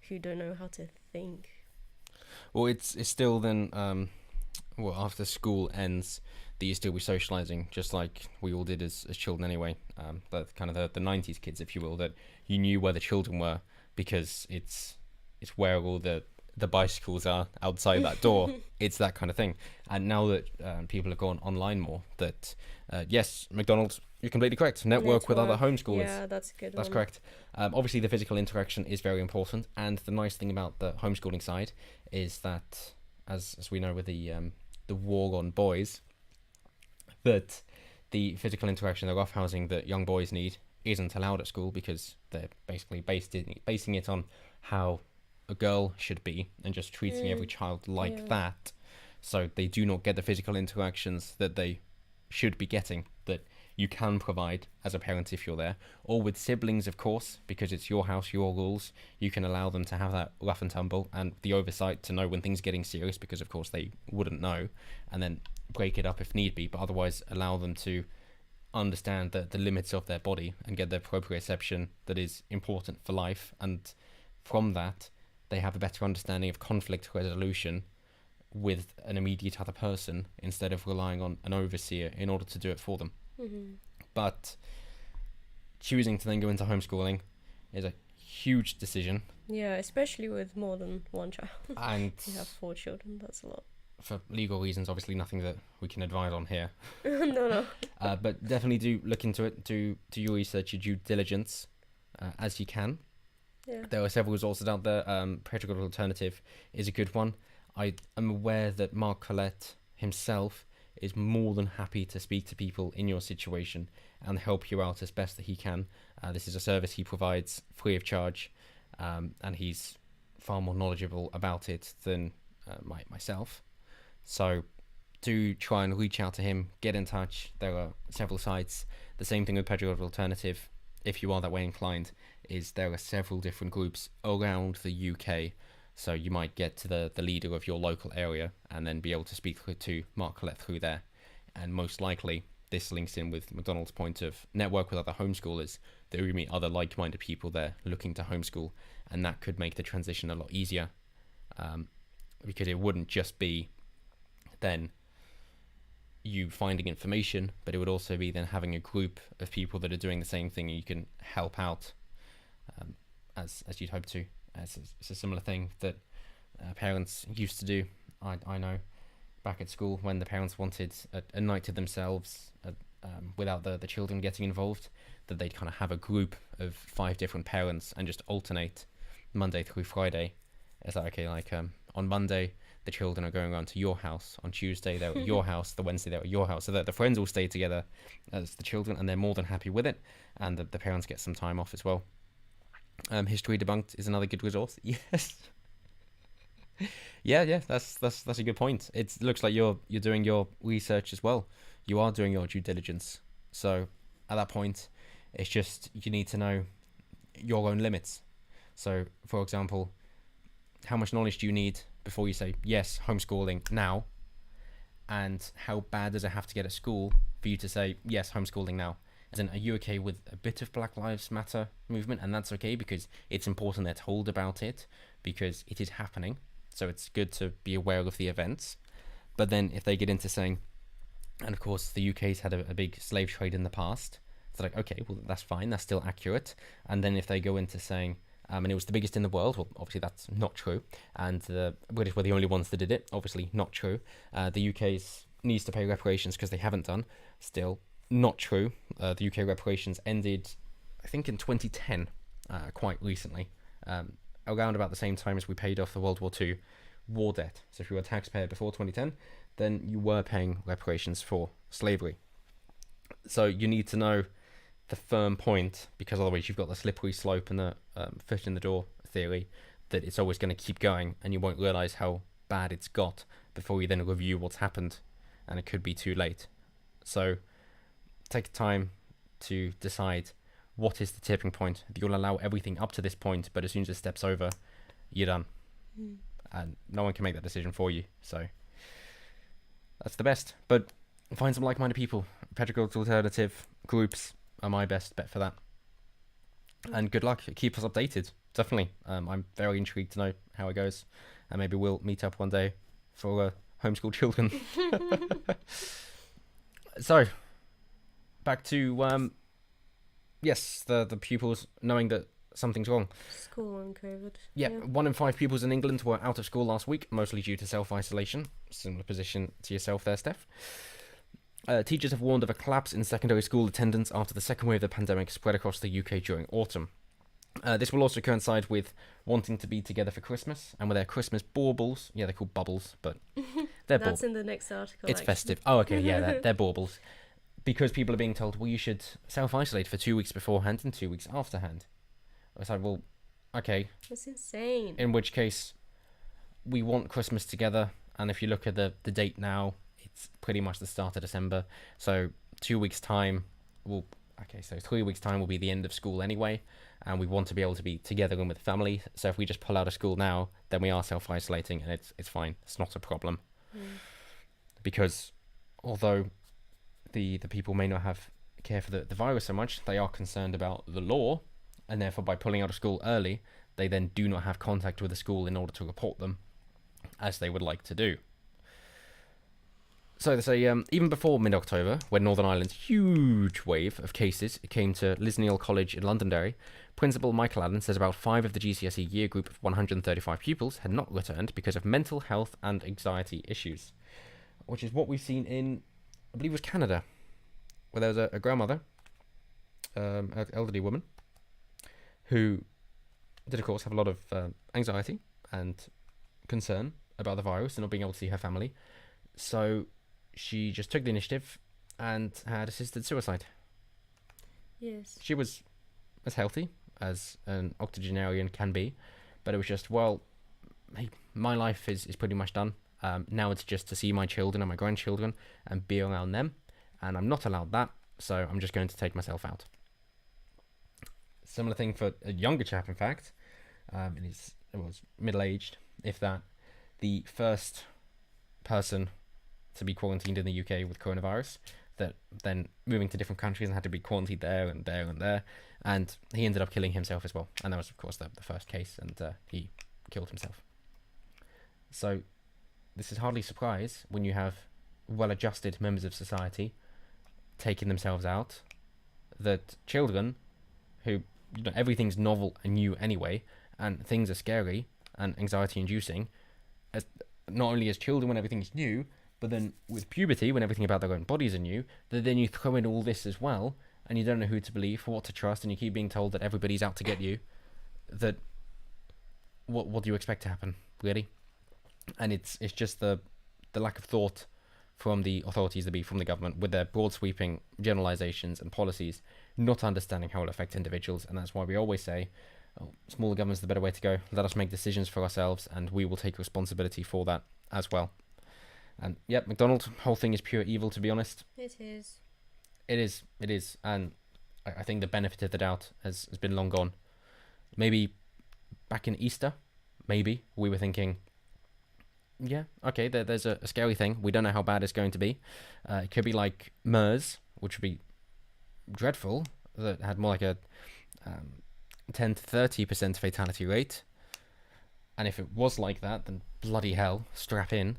who don't know how to think? Well, it's still then after school ends, that you still be socializing, just like we all did as children anyway. But kind of the 90s kids, if you will, that you knew where the children were, because it's where all the bicycles are outside that door. It's that kind of thing. And now that people have gone online more, that yes, McDonald's, you're completely correct. Network with other homeschoolers. Yeah, that's a good. That's correct. Obviously, the physical interaction is very important, and the nice thing about the homeschooling side is that, as we know with the war on boys, that the physical interaction, the roughhousing that young boys need isn't allowed at school, because they're basically basing it on how a girl should be, and just treating every child like that. So they do not get the physical interactions that they should be getting, that you can provide as a parent if you're there, or with siblings, of course, because it's your house, your rules. You can allow them to have that rough and tumble and the oversight to know when things are getting serious, because of course they wouldn't know, and then break it up if need be, but otherwise allow them to understand the limits of their body and get the proprioception that is important for life, and from that they have a better understanding of conflict resolution with an immediate other person instead of relying on an overseer in order to do it for them. Mm-hmm. But choosing to then go into homeschooling is a huge decision. Yeah, especially with more than one child. And you have 4 children, that's a lot. for legal reasons, obviously nothing that we can advise on here. No. But definitely do look into it, do your research, your due diligence as you can. Yeah. There are several resources out there. Pedagogical Alternative is a good one. I am aware that Mark Collette himself is more than happy to speak to people in your situation and help you out as best that he can. This is a service he provides free of charge, and he's far more knowledgeable about it than myself. So do try and reach out to him, get in touch. There are several sites. The same thing with Pedagogical Alternative, if you are that way inclined, is there are several different groups around the UK. So you might get to the leader of your local area and then be able to speak to Mark Collette through there. And most likely, this links in with McDonald's point of network with other homeschoolers, that we meet other like-minded people there looking to homeschool, and that could make the transition a lot easier, because it wouldn't just be then you finding information, but it would also be then having a group of people that are doing the same thing, and you can help out as you'd hope to. It's a similar thing that parents used to do. I know back at school when the parents wanted a night to themselves without the children getting involved, that they'd kind of have a group of 5 different parents and just alternate Monday through Friday. It's like, okay, like on Monday the children are going around to your house, on Tuesday they're at your house, the Wednesday they're at your house, so that the friends all stay together as the children, and they're more than happy with it, and the parents get some time off as well. History Debunked is another good resource. Yes. yeah, that's a good point. It looks like you're doing your research as well. You are doing your due diligence. So at that point, it's just you need to know your own limits. So, for example, how much knowledge do you need before you say yes, homeschooling now? And how bad does it have to get at school for you to say yes, homeschooling now? As in, are you okay with a bit of Black Lives Matter movement? And that's okay because it's important they're told about it, because it is happening. So it's good to be aware of the events. But then if they get into saying, and of course the UK's had a big slave trade in the past, it's like, okay, well that's fine, that's still accurate. And then if they go into saying, and it was the biggest in the world, well obviously that's not true. And the British were the only ones that did it, obviously not true. The UK's needs to pay reparations because they haven't done, still not true. The UK reparations ended, I think, in 2010, quite recently, around about the same time as we paid off the World War II war debt. So if you were a taxpayer before 2010, then you were paying reparations for slavery. So you need to know the firm point, because otherwise you've got the slippery slope and the foot in the door theory, that it's always going to keep going and you won't realise how bad it's got before you then review what's happened, and it could be too late. So take time to decide what is the tipping point. You'll allow everything up to this point, but as soon as it steps over, you're done. And no one can make that decision for you. So that's the best. But find some like-minded people. Pedagogical Alternative groups are my best bet for that. And good luck. Keep us updated. Definitely. I'm very intrigued to know how it goes. And maybe we'll meet up one day for homeschool children. So back to yes, the pupils knowing that something's wrong. School and COVID. Yeah, 1 in 5 pupils in England were out of school last week, mostly due to self-isolation. Similar position to yourself there, Steph. Teachers have warned of a collapse in secondary school attendance after the second wave of the pandemic spread across the UK during autumn. This will also coincide with wanting to be together for Christmas, and with their Christmas baubles. Yeah, they're called bubbles, but they're That's in the next article. It's festive. Oh, okay, yeah, they're baubles. Because people are being told, well, you should self-isolate for 2 weeks beforehand and 2 weeks afterhand. It's like, well, okay. That's insane. In which case, we want Christmas together, and if you look at the date now, it's pretty much the start of December. So 2 weeks' time, so 3 weeks' time will be the end of school anyway, and we want to be able to be together and with family. So if we just pull out of school now, then we are self-isolating, and it's fine. It's not a problem. Because although the people may not have care for the virus so much. They are concerned about the law, and therefore by pulling out of school early, they then do not have contact with the school in order to report them, as they would like to do. So they say, even before mid-October, when Northern Ireland's huge wave of cases came to Lisneal College in Londonderry, Principal Michael Allen says about 5 of the GCSE year group of 135 pupils had not returned because of mental health and anxiety issues, which is what we've seen in, I believe it was Canada, where there was a grandmother, an elderly woman, who did, of course, have a lot of anxiety and concern about the virus and not being able to see her family. So she just took the initiative and had assisted suicide. Yes. She was as healthy as an octogenarian can be, but it was just, well, hey, my life is pretty much done. Now it's just to see my children and my grandchildren and be around them, and I'm not allowed that, so I'm just going to take myself out. Similar thing for a younger chap, in fact. It was middle-aged, if that. The first person to be quarantined in the UK with coronavirus, that then moving to different countries and had to be quarantined there and there and there, and he ended up killing himself as well. And that was, of course, the first case, and he killed himself. So this is hardly a surprise when you have well-adjusted members of society taking themselves out, that children who, everything's novel and new anyway, and things are scary and anxiety-inducing, as not only as children when everything's new, but then with puberty, when everything about their own bodies are new, that then you throw in all this as well, and you don't know who to believe, what to trust, and you keep being told that everybody's out to get you. That what do you expect to happen, really? And it's just the lack of thought from the authorities that be, from the government, with their broad sweeping generalizations and policies, not understanding how it will affect individuals. And that's why we always say, smaller government's the better way to go. Let us make decisions for ourselves, and we will take responsibility for that as well. And yep, McDonald's whole thing is pure evil, to be honest. It is. It is. And I think the benefit of the doubt has been long gone. Maybe back in Easter, maybe we were thinking, yeah, okay, there's a scary thing. We don't know how bad it's going to be. It could be like MERS, which would be dreadful, that had more like a 10 to 30% fatality rate. And if it was like that, then bloody hell, strap in.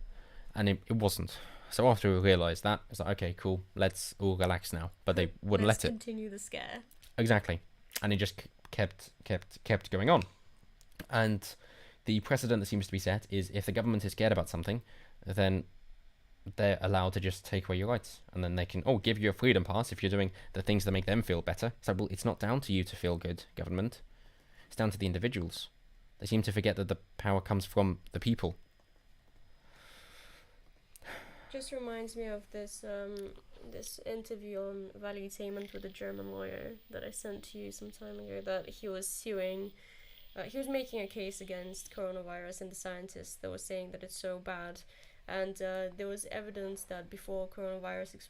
And it wasn't. So after we realised that, it's like, okay, cool, let's all relax now. But they wouldn't let it. Continue the scare. Exactly. And it just kept going on. And the precedent that seems to be set is, if the government is scared about something, then they're allowed to just take away your rights. And then they can, give you a freedom pass if you're doing the things that make them feel better. So, well, it's not down to you to feel good, government. It's down to the individuals. They seem to forget that the power comes from the people. Just reminds me of this this interview on valuetainment with a German lawyer that I sent to you some time ago, that he was suing, he was making a case against coronavirus and the scientists that were saying that it's so bad, and there was evidence that before coronavirus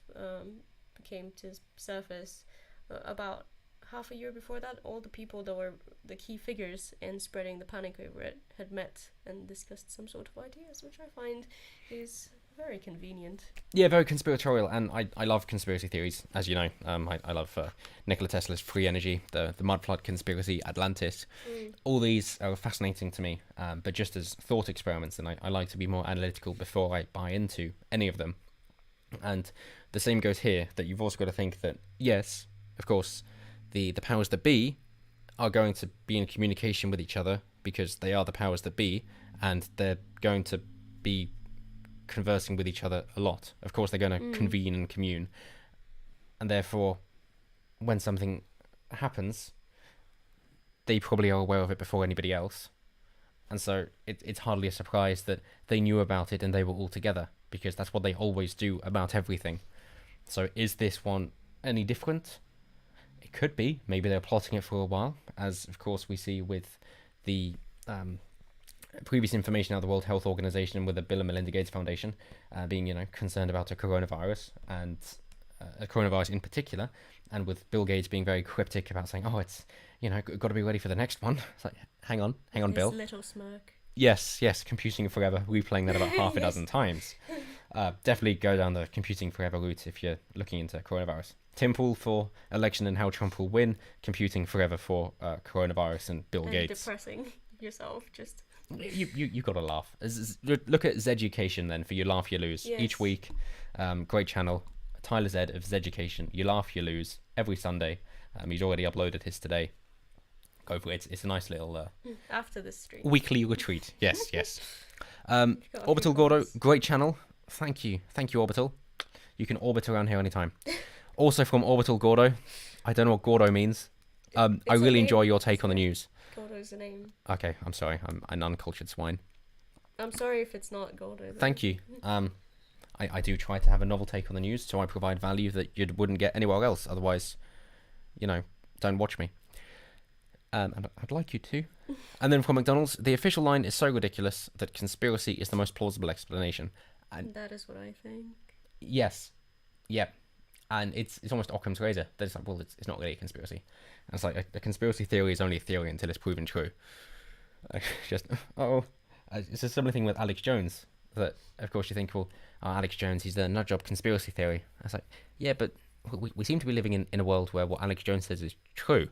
came to surface, about half a year before that, all the people that were the key figures in spreading the panic over it had met and discussed some sort of ideas, which I find is very convenient. Yeah, very conspiratorial, and I love conspiracy theories, as you know. I love Nikola Tesla's free energy, the mud flood conspiracy, Atlantis. All these are fascinating to me, but just as thought experiments, and I like to be more analytical before I buy into any of them. And the same goes here, that you've also got to think that, yes, of course, the powers that be are going to be in communication with each other, because they are the powers that be, and they're going to be conversing with each other a lot. Of course, they're going to convene and commune, and therefore, when something happens, they probably are aware of it before anybody else, and so it's hardly a surprise that they knew about it and they were all together, because that's what they always do about everything. So is this one any different? It could be. Maybe they're plotting it for a while, as of course we see with the previous information out of the World Health Organization and with the Bill and Melinda Gates Foundation being, concerned about a coronavirus, and a coronavirus in particular, and with Bill Gates being very cryptic about saying, it's, got to be ready for the next one. It's like, hang on, His Bill. little smirk. Yes, computing forever, replaying that about half a dozen times. Definitely go down the computing forever route if you're looking into coronavirus. Tim Pool for election and how Trump will win. Computing forever for coronavirus and Bill And Gates. depressing yourself, just... You gotta laugh. Look at Zeducation then for You Laugh You Lose. Yes. Each week. Great channel. Tyler Zed of Zeducation. You Laugh You Lose every Sunday. He's already uploaded his today. Go for it. It's a nice little After this stream. weekly retreat. Yes, yes. Got a Orbital few Gordo, comments. great channel. Thank you, Orbital. You can orbit around here anytime. Also from Orbital Gordo, I don't know what Gordo means. I It's a really name. enjoy your take on the news. Gordo's a name. Okay, I'm sorry, I'm an uncultured swine. I'm sorry if it's not Gordo. Though. Thank you. I do try to have a novel take on the news, so I provide value that you wouldn't get anywhere else. Otherwise, don't watch me. And I'd like you to. And then from McDonald's, the official line is so ridiculous that conspiracy is the most plausible explanation. And That is what I think. yes, yep. And it's almost Occam's razor. That it's like, well, it's not really a conspiracy. And it's like a conspiracy theory is only a theory until it's proven true. It's a similar thing with Alex Jones. That of course you think, well, Alex Jones, he's the nut job conspiracy theory. I was like, yeah, but we seem to be living in a world where what Alex Jones says is true.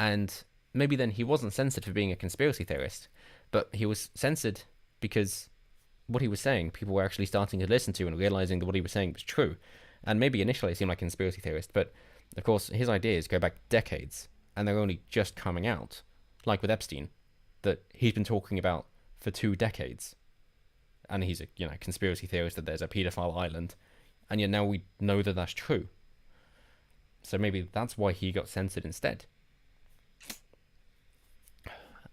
And maybe then he wasn't censored for being a conspiracy theorist, but he was censored because what he was saying, people were actually starting to listen to and realizing that what he was saying was true. And maybe initially it seemed like a conspiracy theorist, but of course his ideas go back decades and they're only just coming out, like with Epstein, that he's been talking about for 2 decades. And he's a conspiracy theorist that there's a paedophile island, and yet now we know that that's true. So maybe that's why he got censored instead.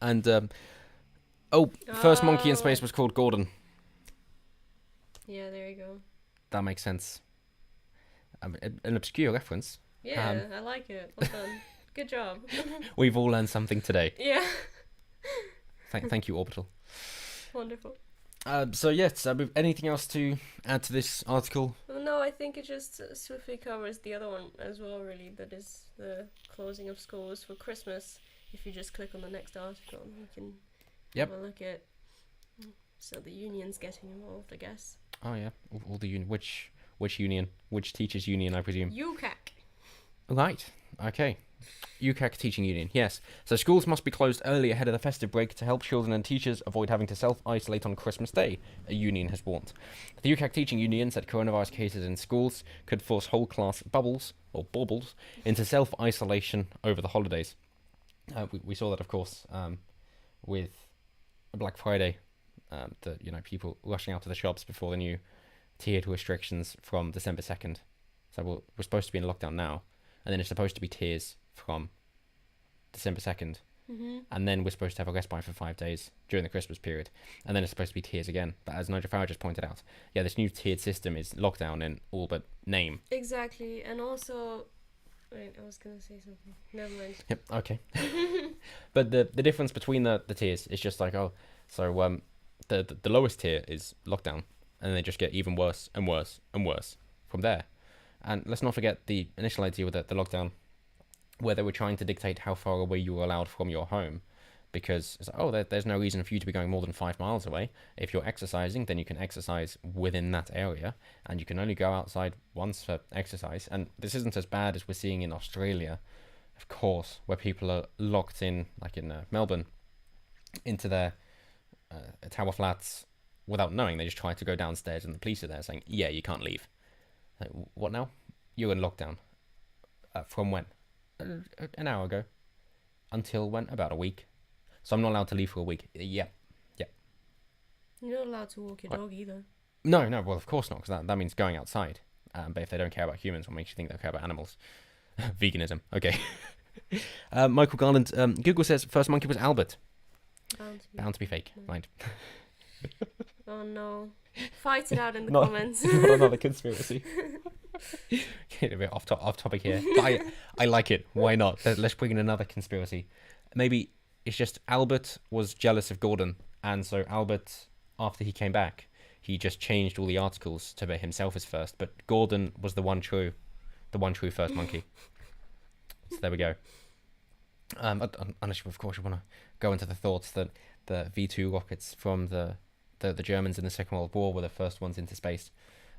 And first monkey in space was called Gordon. Yeah, there you go. That makes sense. An obscure reference. Yeah, I like it. Well done. Good job. We've all learned something today. Yeah. Thank you, Orbital. Wonderful. So yes, anything else to add to this article? Well, no, I think it just swiftly covers the other one as well, really. That is the closing of schools for Christmas. If you just click on the next article, you can have a look at. So the union's getting involved, I guess. Oh yeah, all the union. Which union? Which teachers' union, I presume? UCAC. Right. Okay. UCAC teaching union. Yes. So schools must be closed early ahead of the festive break to help children and teachers avoid having to self-isolate on Christmas Day, a union has warned. The UCAC teaching union said coronavirus cases in schools could force whole class bubbles into self-isolation over the holidays. We saw that, of course, with Black Friday. People rushing out to the shops before the new tiered restrictions from December 2nd. So we're supposed to be in lockdown now, and then it's supposed to be tiers from December 2nd. Mm-hmm. And then we're supposed to have a respite for 5 days during the Christmas period. And then it's supposed to be tiers again. But as Nigel Farage just pointed out, this new tiered system is lockdown in all but name. Exactly. And also... Wait, I was going to say something. Never mind. Yep, okay. But the difference between the tiers is just like, the lowest tier is lockdown. And then they just get even worse and worse and worse from there. And let's not forget the initial idea with the lockdown, where they were trying to dictate how far away you were allowed from your home, because it's like, there's no reason for you to be going more than 5 miles away. If you're exercising, then you can exercise within that area, and you can only go outside once for exercise. And this isn't as bad as we're seeing in Australia, of course, where people are locked in, like in Melbourne, into their tower flats without knowing. They just try to go downstairs, and the police are there saying, "Yeah, you can't leave." Like, what now? You're in lockdown. From when? An hour ago. Until when? About a week. So I'm not allowed to leave for a week. Yeah. You're not allowed to walk your dog either. No, well, of course not, because that means going outside. But if they don't care about humans, what makes you think they'll care about animals? Veganism. Okay. Michael Garland, Google says first monkey was Albert. Bound to be fake. No. Right. Oh no. Fight it out in the comments. Not another conspiracy. Get a bit off topic here. But I like it. Why not? Let's bring in another conspiracy. Maybe it's just Albert was jealous of Gordon, and so Albert, after he came back, he just changed all the articles to put himself as first. But Gordon was the one true first monkey. So there we go. Unless, of course, you want to go into the thoughts that the V2 rockets from the the Germans in the Second World War were the first ones into space,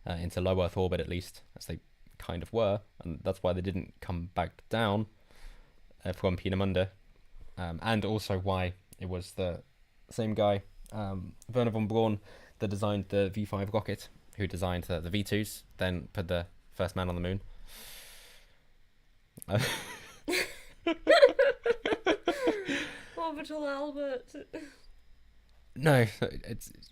into low Earth orbit at least, as they kind of were, and that's why they didn't come back down from Peenemünde, and also why it was the same guy, Werner von Braun, that designed the V5 rocket, who designed the V2s, then put the first man on the moon. Orbital Albert. No,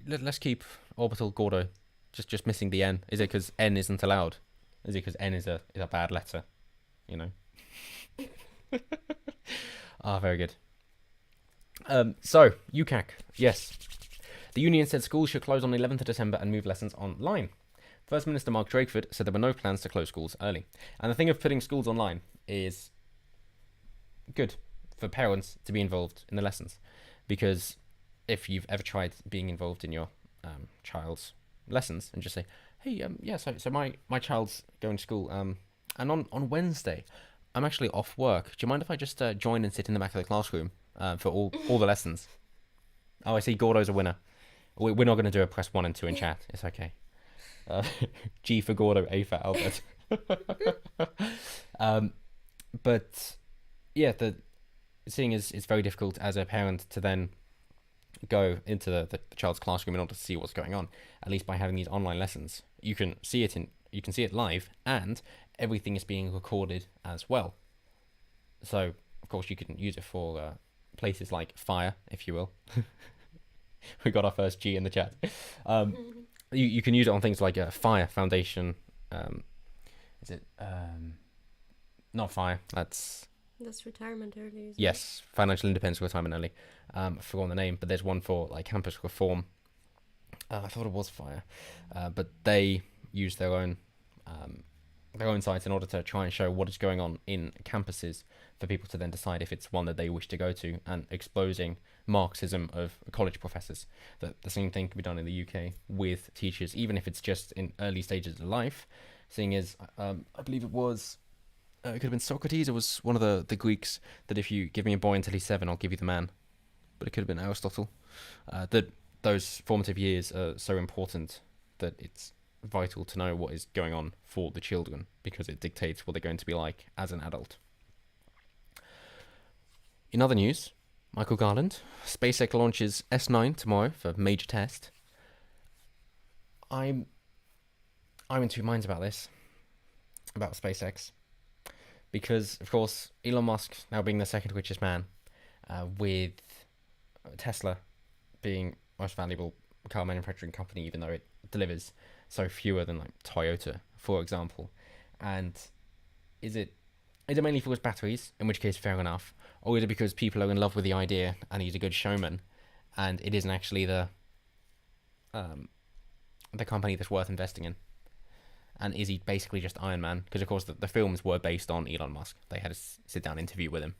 let's keep Orbital Gordo. Just missing the N. Is it because N isn't allowed? Is it because N is a bad letter? You know. Very good. So UCAC, yes. The union said schools should close on the 11th of December and move lessons online. First Minister Mark Drakeford said there were no plans to close schools early. And the thing of putting schools online is good for parents to be involved in the lessons. Because if you've ever tried being involved in your child's lessons and just say, hey, so my child's going to school, and on Wednesday, I'm actually off work. Do you mind if I just join and sit in the back of the classroom for all the lessons? Oh, I see Gordo's a winner. We're not going to do a press 1 and 2 in chat. It's okay. G for Gordo, A for Albert. But yeah, seeing is very difficult as a parent to then go into the child's classroom in order to see what's going on. At least by having these online lessons, you can see it live, and everything is being recorded as well. So of course you can use it for places like fire, if you will. We got our first G in the chat. You can use it on things like Fire Foundation. Is it not Fire? That's retirement early. Isn't yes, financial independence, retirement early. I forgot the name, but there's one for like campus reform. I thought it was Fire, but they use their own sites in order to try and show what is going on in campuses for people to then decide if it's one that they wish to go to, and exposing Marxism of college professors. That the same thing can be done in the UK with teachers, even if it's just in early stages of life. Seeing as I believe it could have been Socrates, it was one of the Greeks, that if you give me a boy until he's 7, I'll give you the man. But it could have been Aristotle. That those formative years are so important that it's vital to know what is going on for the children, because it dictates what they're going to be like as an adult. In other news, Michael Garland, SpaceX launches S9 tomorrow for major test. I'm in two minds about this, about SpaceX, because of course Elon Musk now being the second richest man, with Tesla being most valuable car manufacturing company, even though it delivers so fewer than like Toyota, for example. And is it mainly for its batteries, in which case fair enough, or is it because people are in love with the idea and he's a good showman, and it isn't actually the company that's worth investing in? And is he basically just Iron Man? Because of course the films were based on Elon Musk. They had a sit down interview with him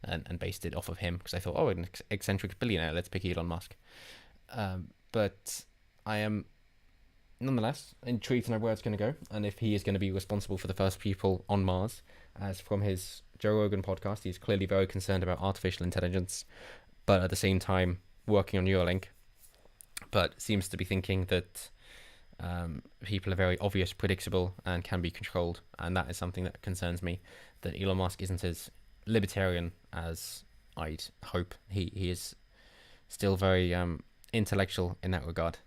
and based it off of him, because they thought, oh, an eccentric billionaire, let's pick Elon Musk. But I am nonetheless intrigued to know where it's going to go, and if he is going to be responsible for the first people on Mars, as from his Joe Rogan podcast, he's clearly very concerned about artificial intelligence, but at the same time working on Neuralink, but seems to be thinking that people are very obvious, predictable, and can be controlled, and that is something that concerns me, that Elon Musk isn't as libertarian as I'd hope. He is still very intellectual in that regard.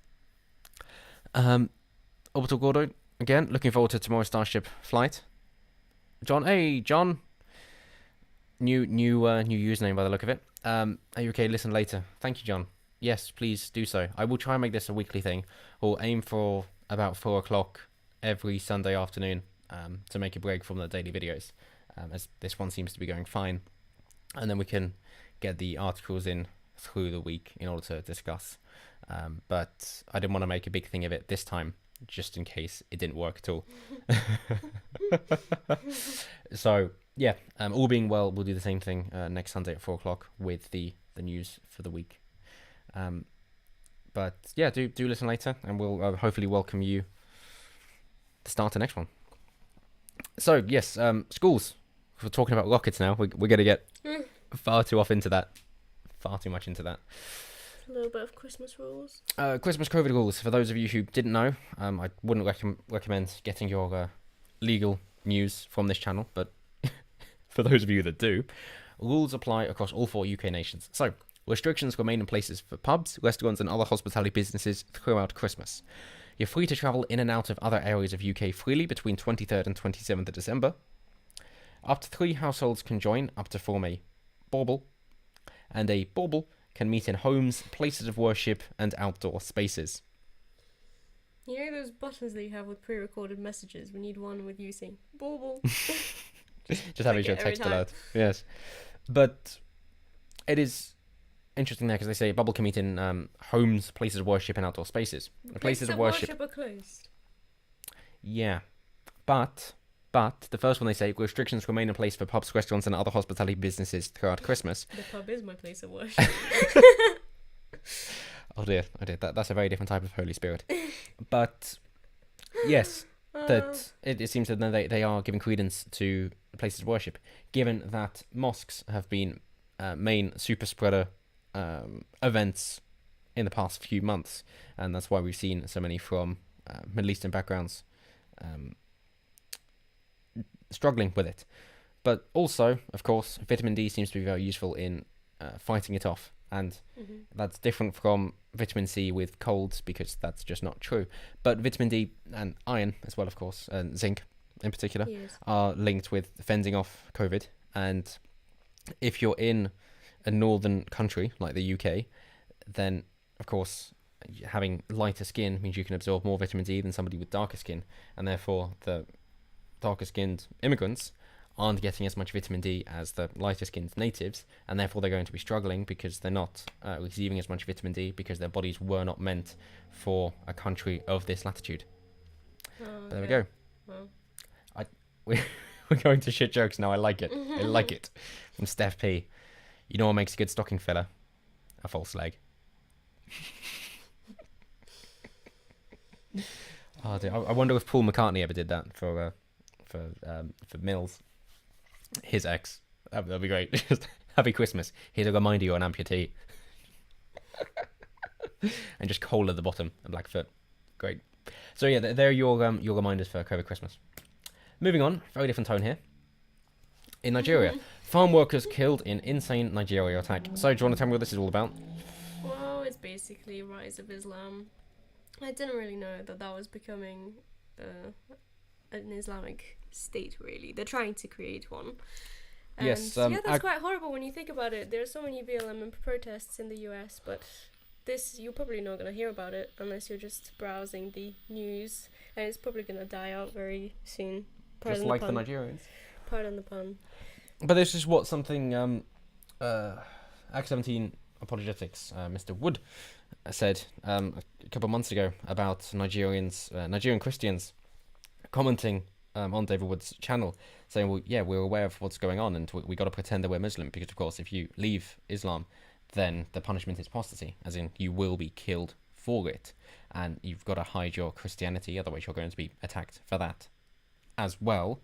Orbital Gordo, again, looking forward to tomorrow's Starship flight. John, hey, John. New username by the look of it. Are you okay? Listen later. Thank you, John. Yes, please do so. I will try and make this a weekly thing. We'll aim for about 4 o'clock every Sunday afternoon to make a break from the daily videos, as this one seems to be going fine. And then we can get the articles in through the week in order to discuss. But I didn't want to make a big thing of it this time, just in case it didn't work at all. So, yeah, all being well, we'll do the same thing next Sunday at 4 o'clock with the news for the week. But yeah, do listen later, and we'll hopefully welcome you to start the next one. So yes, schools. If we're talking about rockets now, we're going to get far too much into that. A little bit of Christmas rules. Christmas COVID rules. For those of you who didn't know, I wouldn't recommend getting your legal news from this channel, but for those of you that do, rules apply across all 4 UK nations. So, restrictions remain in places for pubs, restaurants and other hospitality businesses throughout Christmas. You're free to travel in and out of other areas of UK freely between 23rd and 27th of December. Up to 3 households can join, up to form a bauble, and a bauble can meet in homes, places of worship, and outdoor spaces. You know those buttons that you have with pre-recorded messages? We need one with you saying, bauble. Just having your text alert. Yes. But it is interesting there because they say bubble can meet in homes, places of worship, and outdoor spaces. The places of worship are closed. Yeah. But the first one they say, restrictions remain in place for pubs, restaurants, and other hospitality businesses throughout Christmas. The pub is my place of worship. Oh dear. That's a very different type of Holy Spirit. But yes, that it seems that they are giving credence to places of worship, given that mosques have been main super spreader events in the past few months, and that's why we've seen so many from Middle Eastern backgrounds struggling with it. But also, of course, vitamin D seems to be very useful in fighting it off, and that's different from vitamin C with colds because that's just not true. But vitamin D and iron as well, of course, and zinc in particular, are linked with fending off COVID. And if you're in a northern country like the UK, then of course having lighter skin means you can absorb more vitamin D than somebody with darker skin, and therefore the darker skinned immigrants aren't getting as much vitamin D as the lighter skinned natives, and therefore they're going to be struggling because they're not receiving as much vitamin D because their bodies were not meant for a country of this latitude. But there we go. Well. We're going to shit jokes now. I like it. I like it. From Steph P. You know what makes a good stocking filler? A false leg. Oh dear. I wonder if Paul McCartney ever did that for Mills, his ex. That'd be great. Just happy Christmas. Here's a reminder you're an amputee. And just coal at the bottom and Blackfoot. Great. So yeah, they're your reminders for COVID Christmas. Moving on, very different tone here. In Nigeria, farm workers killed in insane Nigeria attack. So, do you want to tell me what this is all about? Well, it's basically rise of Islam. I didn't really know that was becoming an Islamic state, really. They're trying to create one. And yes. that's quite horrible when you think about it. There are so many BLM protests in the US, but this, you're probably not going to hear about it unless you're just browsing the news, and it's probably going to die out very soon. Just like the Nigerians. Pardon the pun. But this is what something Act 17 Apologetics, Mr. Wood, said a couple of months ago about Nigerian Christians commenting on David Wood's channel, saying, well, yeah, we're aware of what's going on, and we got to pretend that we're Muslim, because, of course, if you leave Islam, then the punishment is apostasy, as in you will be killed for it, and you've got to hide your Christianity, otherwise you're going to be attacked for that as well.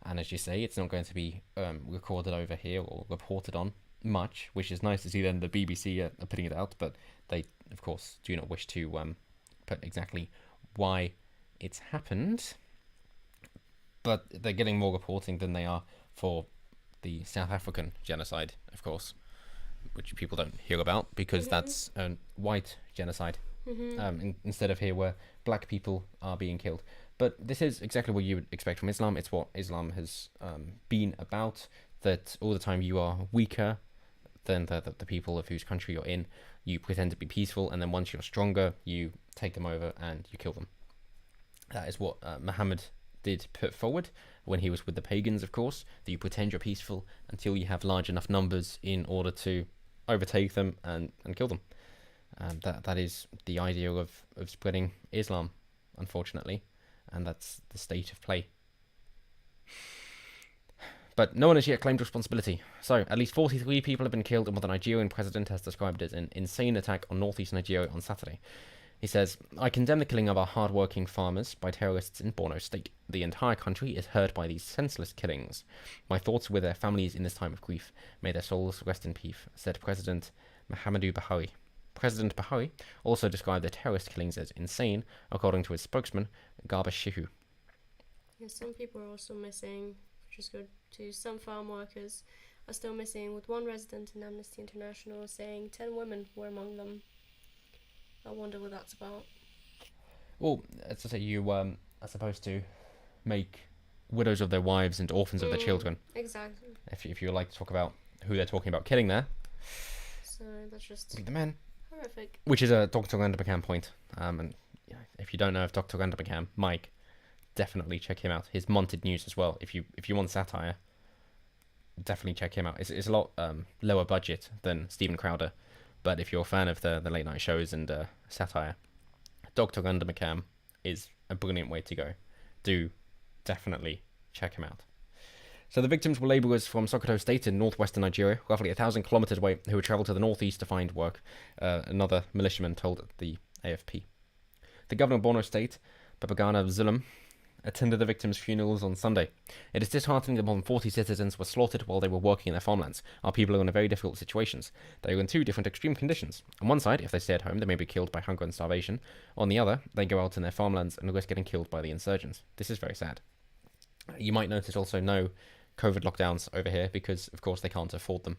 And as you say, it's not going to be recorded over here or reported on much, which is nice to see. Then the BBC are putting it out, but they, of course, do not wish to put exactly why it's happened. But they're getting more reporting than they are for the South African genocide, of course, which people don't hear about because that's a white genocide. Instead of here where black people are being killed. But this is exactly what you would expect from Islam. It's what Islam has been about, that all the time you are weaker than the people of whose country you're in. You pretend to be peaceful, and then once you're stronger, you take them over and you kill them. That is what Muhammad did put forward when he was with the pagans, of course, that you pretend you're peaceful until you have large enough numbers in order to overtake them and kill them. That is the idea of spreading Islam, unfortunately, and that's the state of play. But no one has yet claimed responsibility. So, at least 43 people have been killed in what the Nigerian president has described as an insane attack on northeast Nigeria on Saturday. He says, I condemn the killing of our hard-working farmers by terrorists in Borno State. The entire country is hurt by these senseless killings. My thoughts are with their families in this time of grief. May their souls rest in peace, said President Muhammadu Buhari. President Buhari also described the terrorist killings as insane, according to his spokesman, Garba Shehu. Yeah, some people are also missing, which is good too. Some farm workers are still missing, with one resident in Amnesty International saying 10 women were among them. I wonder what that's about. Well, as I say, you are supposed to make widows of their wives and orphans of their children. Exactly. If you would like to talk about who they're talking about killing there. So that's just The men. horrific. Which is a Dr. Gandapakam point. And if you don't know of Dr. Gandapakam, Mike, definitely check him out. His Monted News as well. If you want satire, definitely check him out. It's a lot lower budget than Stephen Crowder, but if you're a fan of the late night shows and satire, Dr. Gandapakam is a brilliant way to go. Do definitely check him out. So the victims were labourers from Sokoto State in northwestern Nigeria, roughly 1,000 kilometres away, who had travelled to the northeast to find work, another militiaman told the AFP. The governor of Borno State, Babagana Zulum, attended the victims' funerals on Sunday. It is disheartening that more than 40 citizens were slaughtered while they were working in their farmlands. Our people are in very difficult situations. They are in two different extreme conditions. On one side, if they stay at home, they may be killed by hunger and starvation. On the other, they go out in their farmlands and risk getting killed by the insurgents. This is very sad. You might notice also no COVID lockdowns over here because, of course, they can't afford them.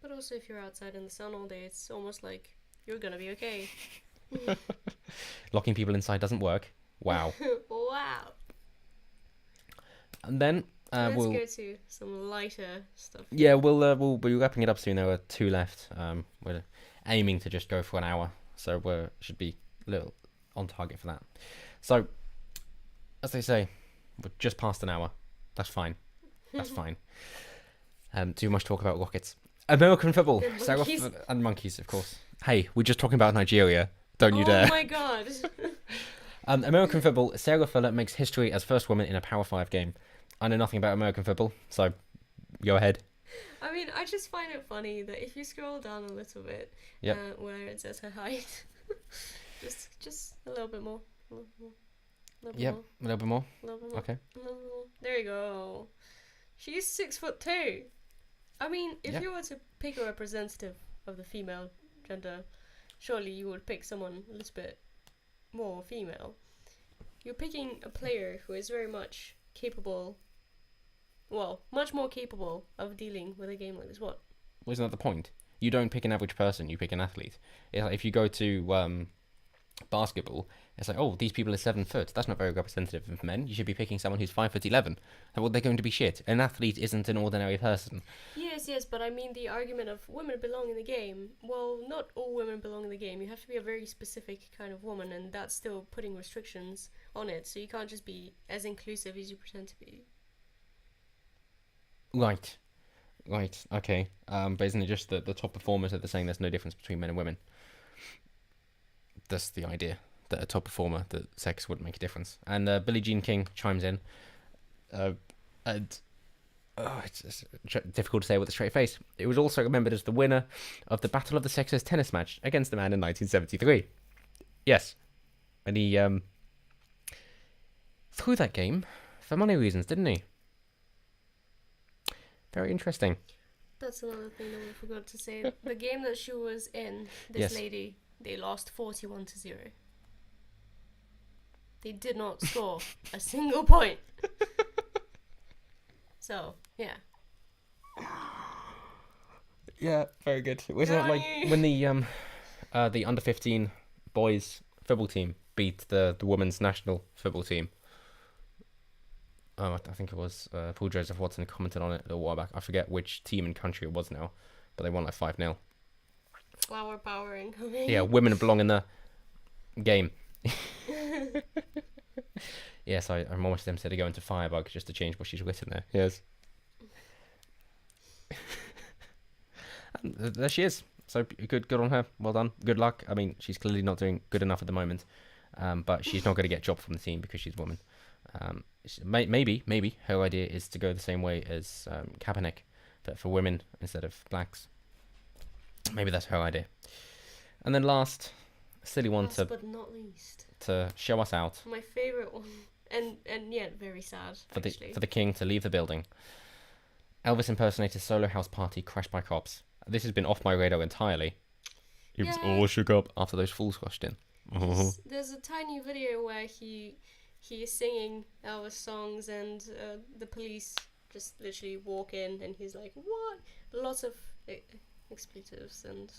But also, if you're outside in the sun all day, it's almost like you're gonna be okay. Locking people inside doesn't work. Wow. Wow. And then Let's we'll go to some lighter stuff. yeah we'll be wrapping it up soon. There are 2 left. We're aiming to just go for an hour, so we should be a little on target for that. So, as they say, we're just past an hour. That's fine. That's fine. Too much talk about rockets. American football. And monkeys. And monkeys, of course. Hey, we're just talking about Nigeria. Don't you dare. Oh my god. American football. Sarah Fuller makes history as first woman in a Power 5 game. I know nothing about American football, so go ahead. I mean, I just find it funny that if you scroll down a little bit, Yep. where it says her height, just a little bit more, a little more, a little bit Yep, more, a little bit more. a little bit more, Okay. a little bit more. There you go. She's 6'2". I mean, if Yeah. you were to pick a representative of the female gender, surely you would pick someone a little bit more female. You're picking a player who is very much capable, well, much more capable of dealing with a game like this. What? Well, isn't that the point? You don't pick an average person, you pick an athlete. It's like if you go to basketball, it's like, oh, these people are 7 foot. That's not very representative of men. You should be picking someone who's 5'11". Well, they're going to be shit. An athlete isn't an ordinary person. Yes, but I mean the argument of women belong in the game. Well, not all women belong in the game. You have to be a very specific kind of woman, and that's still putting restrictions on it. So you can't just be as inclusive as you pretend to be. Right, okay. But isn't it just that the top performers are saying there's no difference between men and women? That's the idea, that a top performer, that sex wouldn't make a difference. And Billie Jean King chimes in, and it's difficult to say with a straight face. It was also remembered as the winner of the Battle of the Sexes tennis match against a man in 1973. Yes, and he threw that game for money reasons, didn't he? Very interesting. That's another thing that we forgot to say. The game that she was in, this Yes. lady, they lost 41-0. They did not score a single point. So, yeah. Yeah, very good. Was that like when the under 15 boys football team beat the women's national football team? I think it was Paul Joseph Watson commented on it a while back. I forget which team and country it was now, but they won like 5-0. Flower power incoming. Yeah, women belong in the game. Yes, I'm almost tempted to go into Firebug just to change what she's written there. Yes. And there she is. So good on her. Well done. Good luck. I mean, she's clearly not doing good enough at the moment, but she's not going to get dropped from the team because she's a woman. Maybe her idea is to go the same way as Kaepernick, but for women instead of blacks. Maybe that's her idea. And then last, silly one but not least, to show us out. my favorite one, and yet very sad. For actually. the king to leave the building. Elvis impersonator's solo house party crashed by cops. This has been off my radar entirely. He was all shook up after those fools rushed in. There's a tiny video where he is singing Elvis songs, and the police just literally walk in, and he's like, "What?" Lots of expletives and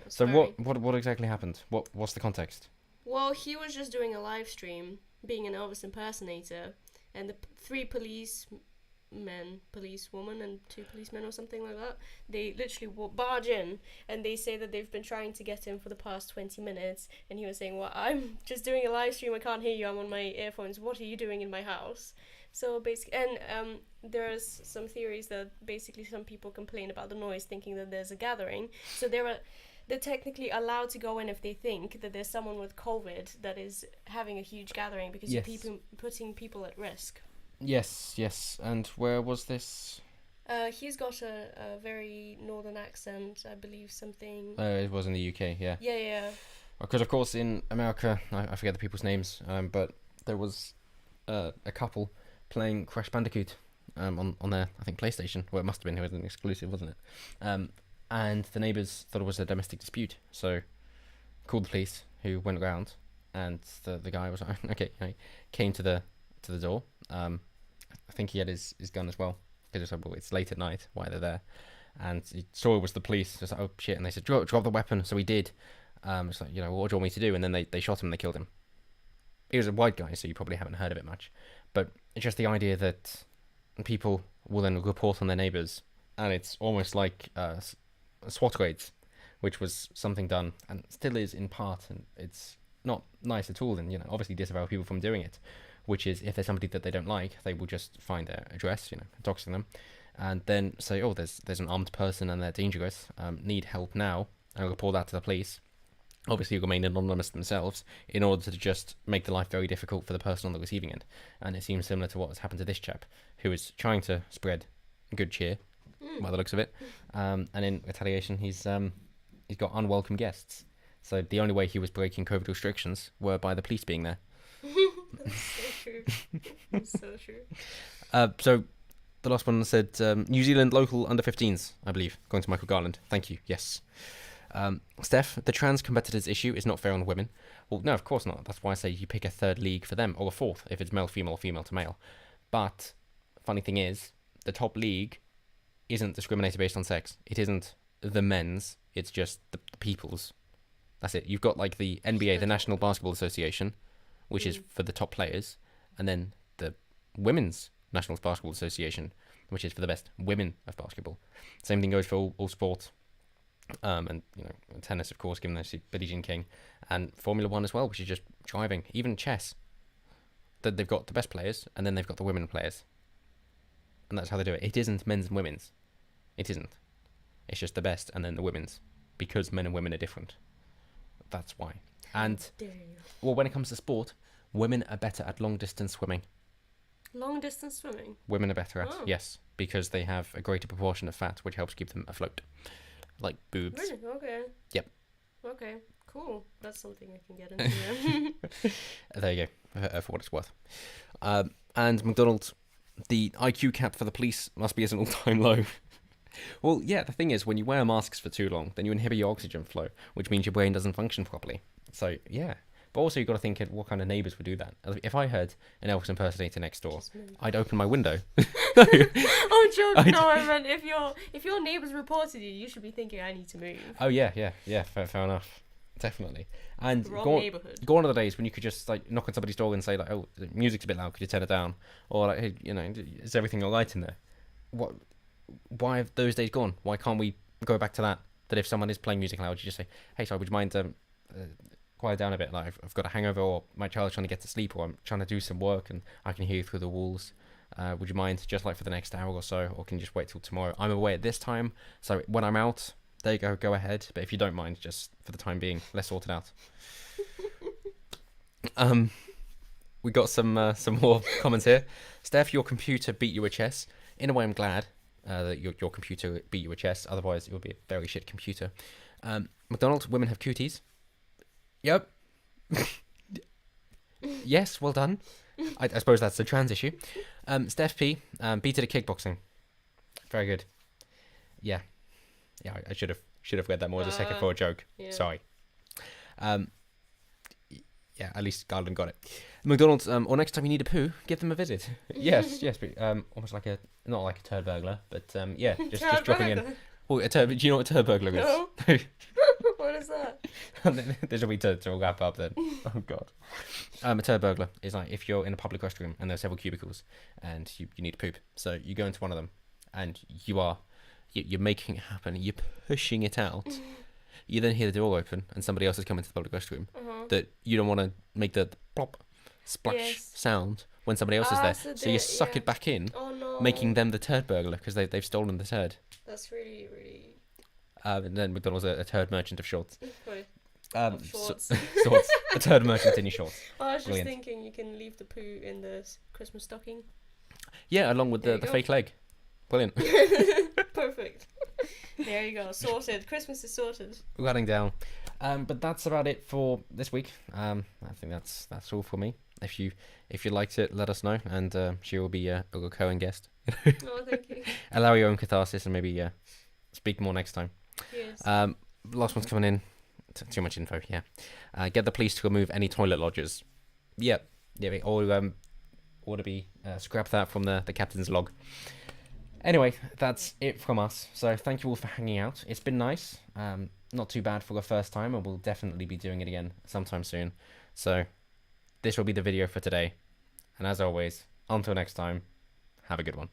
So swearing. what exactly happened? What's the context? Well, he was just doing a live stream, being an Elvis impersonator, and the three policewoman, and two policemen or something like that, they literally barge in, and they say that they've been trying to get him for the past 20 minutes, and he was saying, well, I'm just doing a live stream, I can't hear you, I'm on my earphones, what are you doing in my house? So basically, and there's some theories that basically some people complain about the noise, thinking that there's a gathering, so they're technically allowed to go in if they think that there's someone with COVID that is having a huge gathering, because you're putting people at risk. Yes. And where was this? He's got a very northern accent, I believe something. It was in the UK, yeah. Yeah. Because, of course, in America, I forget the people's names, but there was a couple playing Crash Bandicoot on their, I think, PlayStation. Well, it must have been. It was an exclusive, wasn't it? And the neighbours thought it was a domestic dispute, so called the police, who went around, and the guy was like, okay, came to the door. I think he had his gun as well, because it was like, well, it's late at night, why they're there, and he saw it was the police. Just like, oh shit, and they said, drop the weapon. So he did. It's like, what do you want me to do? And then they shot him, and they killed him. He was a white guy, so you probably haven't heard of it much, but it's just the idea that people will then report on their neighbours, and it's almost like SWAT raids, which was something done and still is in part, and it's not nice at all, and obviously disavow people from doing it, which is if there's somebody that they don't like, they will just find their address, doxing them, and then say, oh, there's an armed person and they're dangerous, need help now, and report that to the police. Obviously remain anonymous themselves in order to just make the life very difficult for the person on the receiving end. And it seems similar to what has happened to this chap, who is trying to spread good cheer by the looks of it, and in retaliation he's got unwelcome guests, so the only way he was breaking COVID restrictions were by the police being there. That's so true. That's so true. So the last one said New Zealand local under 15s, I believe, going to Michael Garland. Thank you. Yes. Steph, the trans competitors issue is not fair on women. Well, no, of course not. That's why I say you pick a third league for them, or a fourth if it's male female or female to male. But funny thing is, the top league isn't discriminated based on sex. It isn't the men's, it's just the people's. That's it. You've got like the NBA, the National Basketball Association, which is for the top players, and then the Women's National Basketball Association, which is for the best women of basketball. Same thing goes for all sport. And tennis, of course, given there's Billie Jean King, and Formula One as well, which is just driving. Even chess, that they've got the best players, and then they've got the women players. And that's how they do it. It isn't men's and women's. It isn't. It's just the best and then the women's. Because men and women are different. That's why. And, well, when it comes to sport, women are better at long distance swimming. Long distance swimming? Women are better at, yes. Because they have a greater proportion of fat, which helps keep them afloat. Like boobs. Really? Okay. Yep. Okay, cool. That's something I can get into. There you go, for what it's worth. And McDonald's, the IQ cap for the police must be at an all-time low. Well, yeah, the thing is, when you wear masks for too long, then you inhibit your oxygen flow, which means your brain doesn't function properly. So, yeah. But also, you've got to think of what kind of neighbours would do that. If I heard an Elvis impersonator next door, I'd open my window. Oh, joke! No, I meant if your neighbours reported you, you should be thinking, I need to move. Oh yeah, fair enough, definitely. And neighbourhood. Go on to the days when you could just like knock on somebody's door and say like, oh, the music's a bit loud, could you turn it down? Or like, hey, is everything all right in there? Why have those days gone? Why can't we go back to that? That if someone is playing music loud, you just say, hey, sorry, would you mind quiet down a bit? Like I've got a hangover, or my child's trying to get to sleep, or I'm trying to do some work and I can hear you through the walls. Would you mind just like for the next hour or so, or can you just wait till tomorrow? I'm away at this time, so when I'm out, there you go ahead. But if you don't mind, just for the time being, let's sort it out. We got some more comments here. Steph, your computer beat you at chess. In a way, I'm glad that your computer beat you at chess. Otherwise, it would be a very shit computer. McDonald's, women have cuties. Yep. Yes, well done. I suppose that's the trans issue. Steph P, beat it at kickboxing. Very good. Yeah, I should have Should have read that more as a second for a joke. Yeah. Sorry. Yeah, at least Garland got it. McDonald's, or next time you need a poo, give them a visit. yes, but, almost like not like a turd burglar, but yeah, just dropping in. Oh, a turd. Do you know what a turd burglar is? No. What is that? This will be to wrap up then. Oh god. A turd burglar is like if you're in a public restroom and there are several cubicles and you need to poop, so you go into one of them and you're making it happen. You're pushing it out. You then hear the door open and somebody else has come into the public restroom. That you don't want to make the plop splash sound when somebody else is there, so you suck it back in, making them the turd burglar because they've stolen the turd. That's really, really. And then McDonald's a turd merchant of shorts. Shorts. Shorts. A turd merchant in your shorts. I was just thinking you can leave the poo in the Christmas stocking. Yeah, along with the fake leg. Brilliant. Perfect. There you go. Sorted. Christmas is sorted. Running down. But that's about it for this week. I think that's all for me. If you liked it, let us know, and she will be a recurring guest. Oh, thank you. Allow your own catharsis and maybe speak more next time. Yes. Last one's coming in. Too much info. Yeah. Get the police to remove any toilet lodgers. Yep. Yeah. Or ought to be scrap that from the captain's log. Anyway, that's it from us. So thank you all for hanging out. It's been nice. Not too bad for the first time, and we'll definitely be doing it again sometime soon. So this will be the video for today. And as always, until next time, have a good one.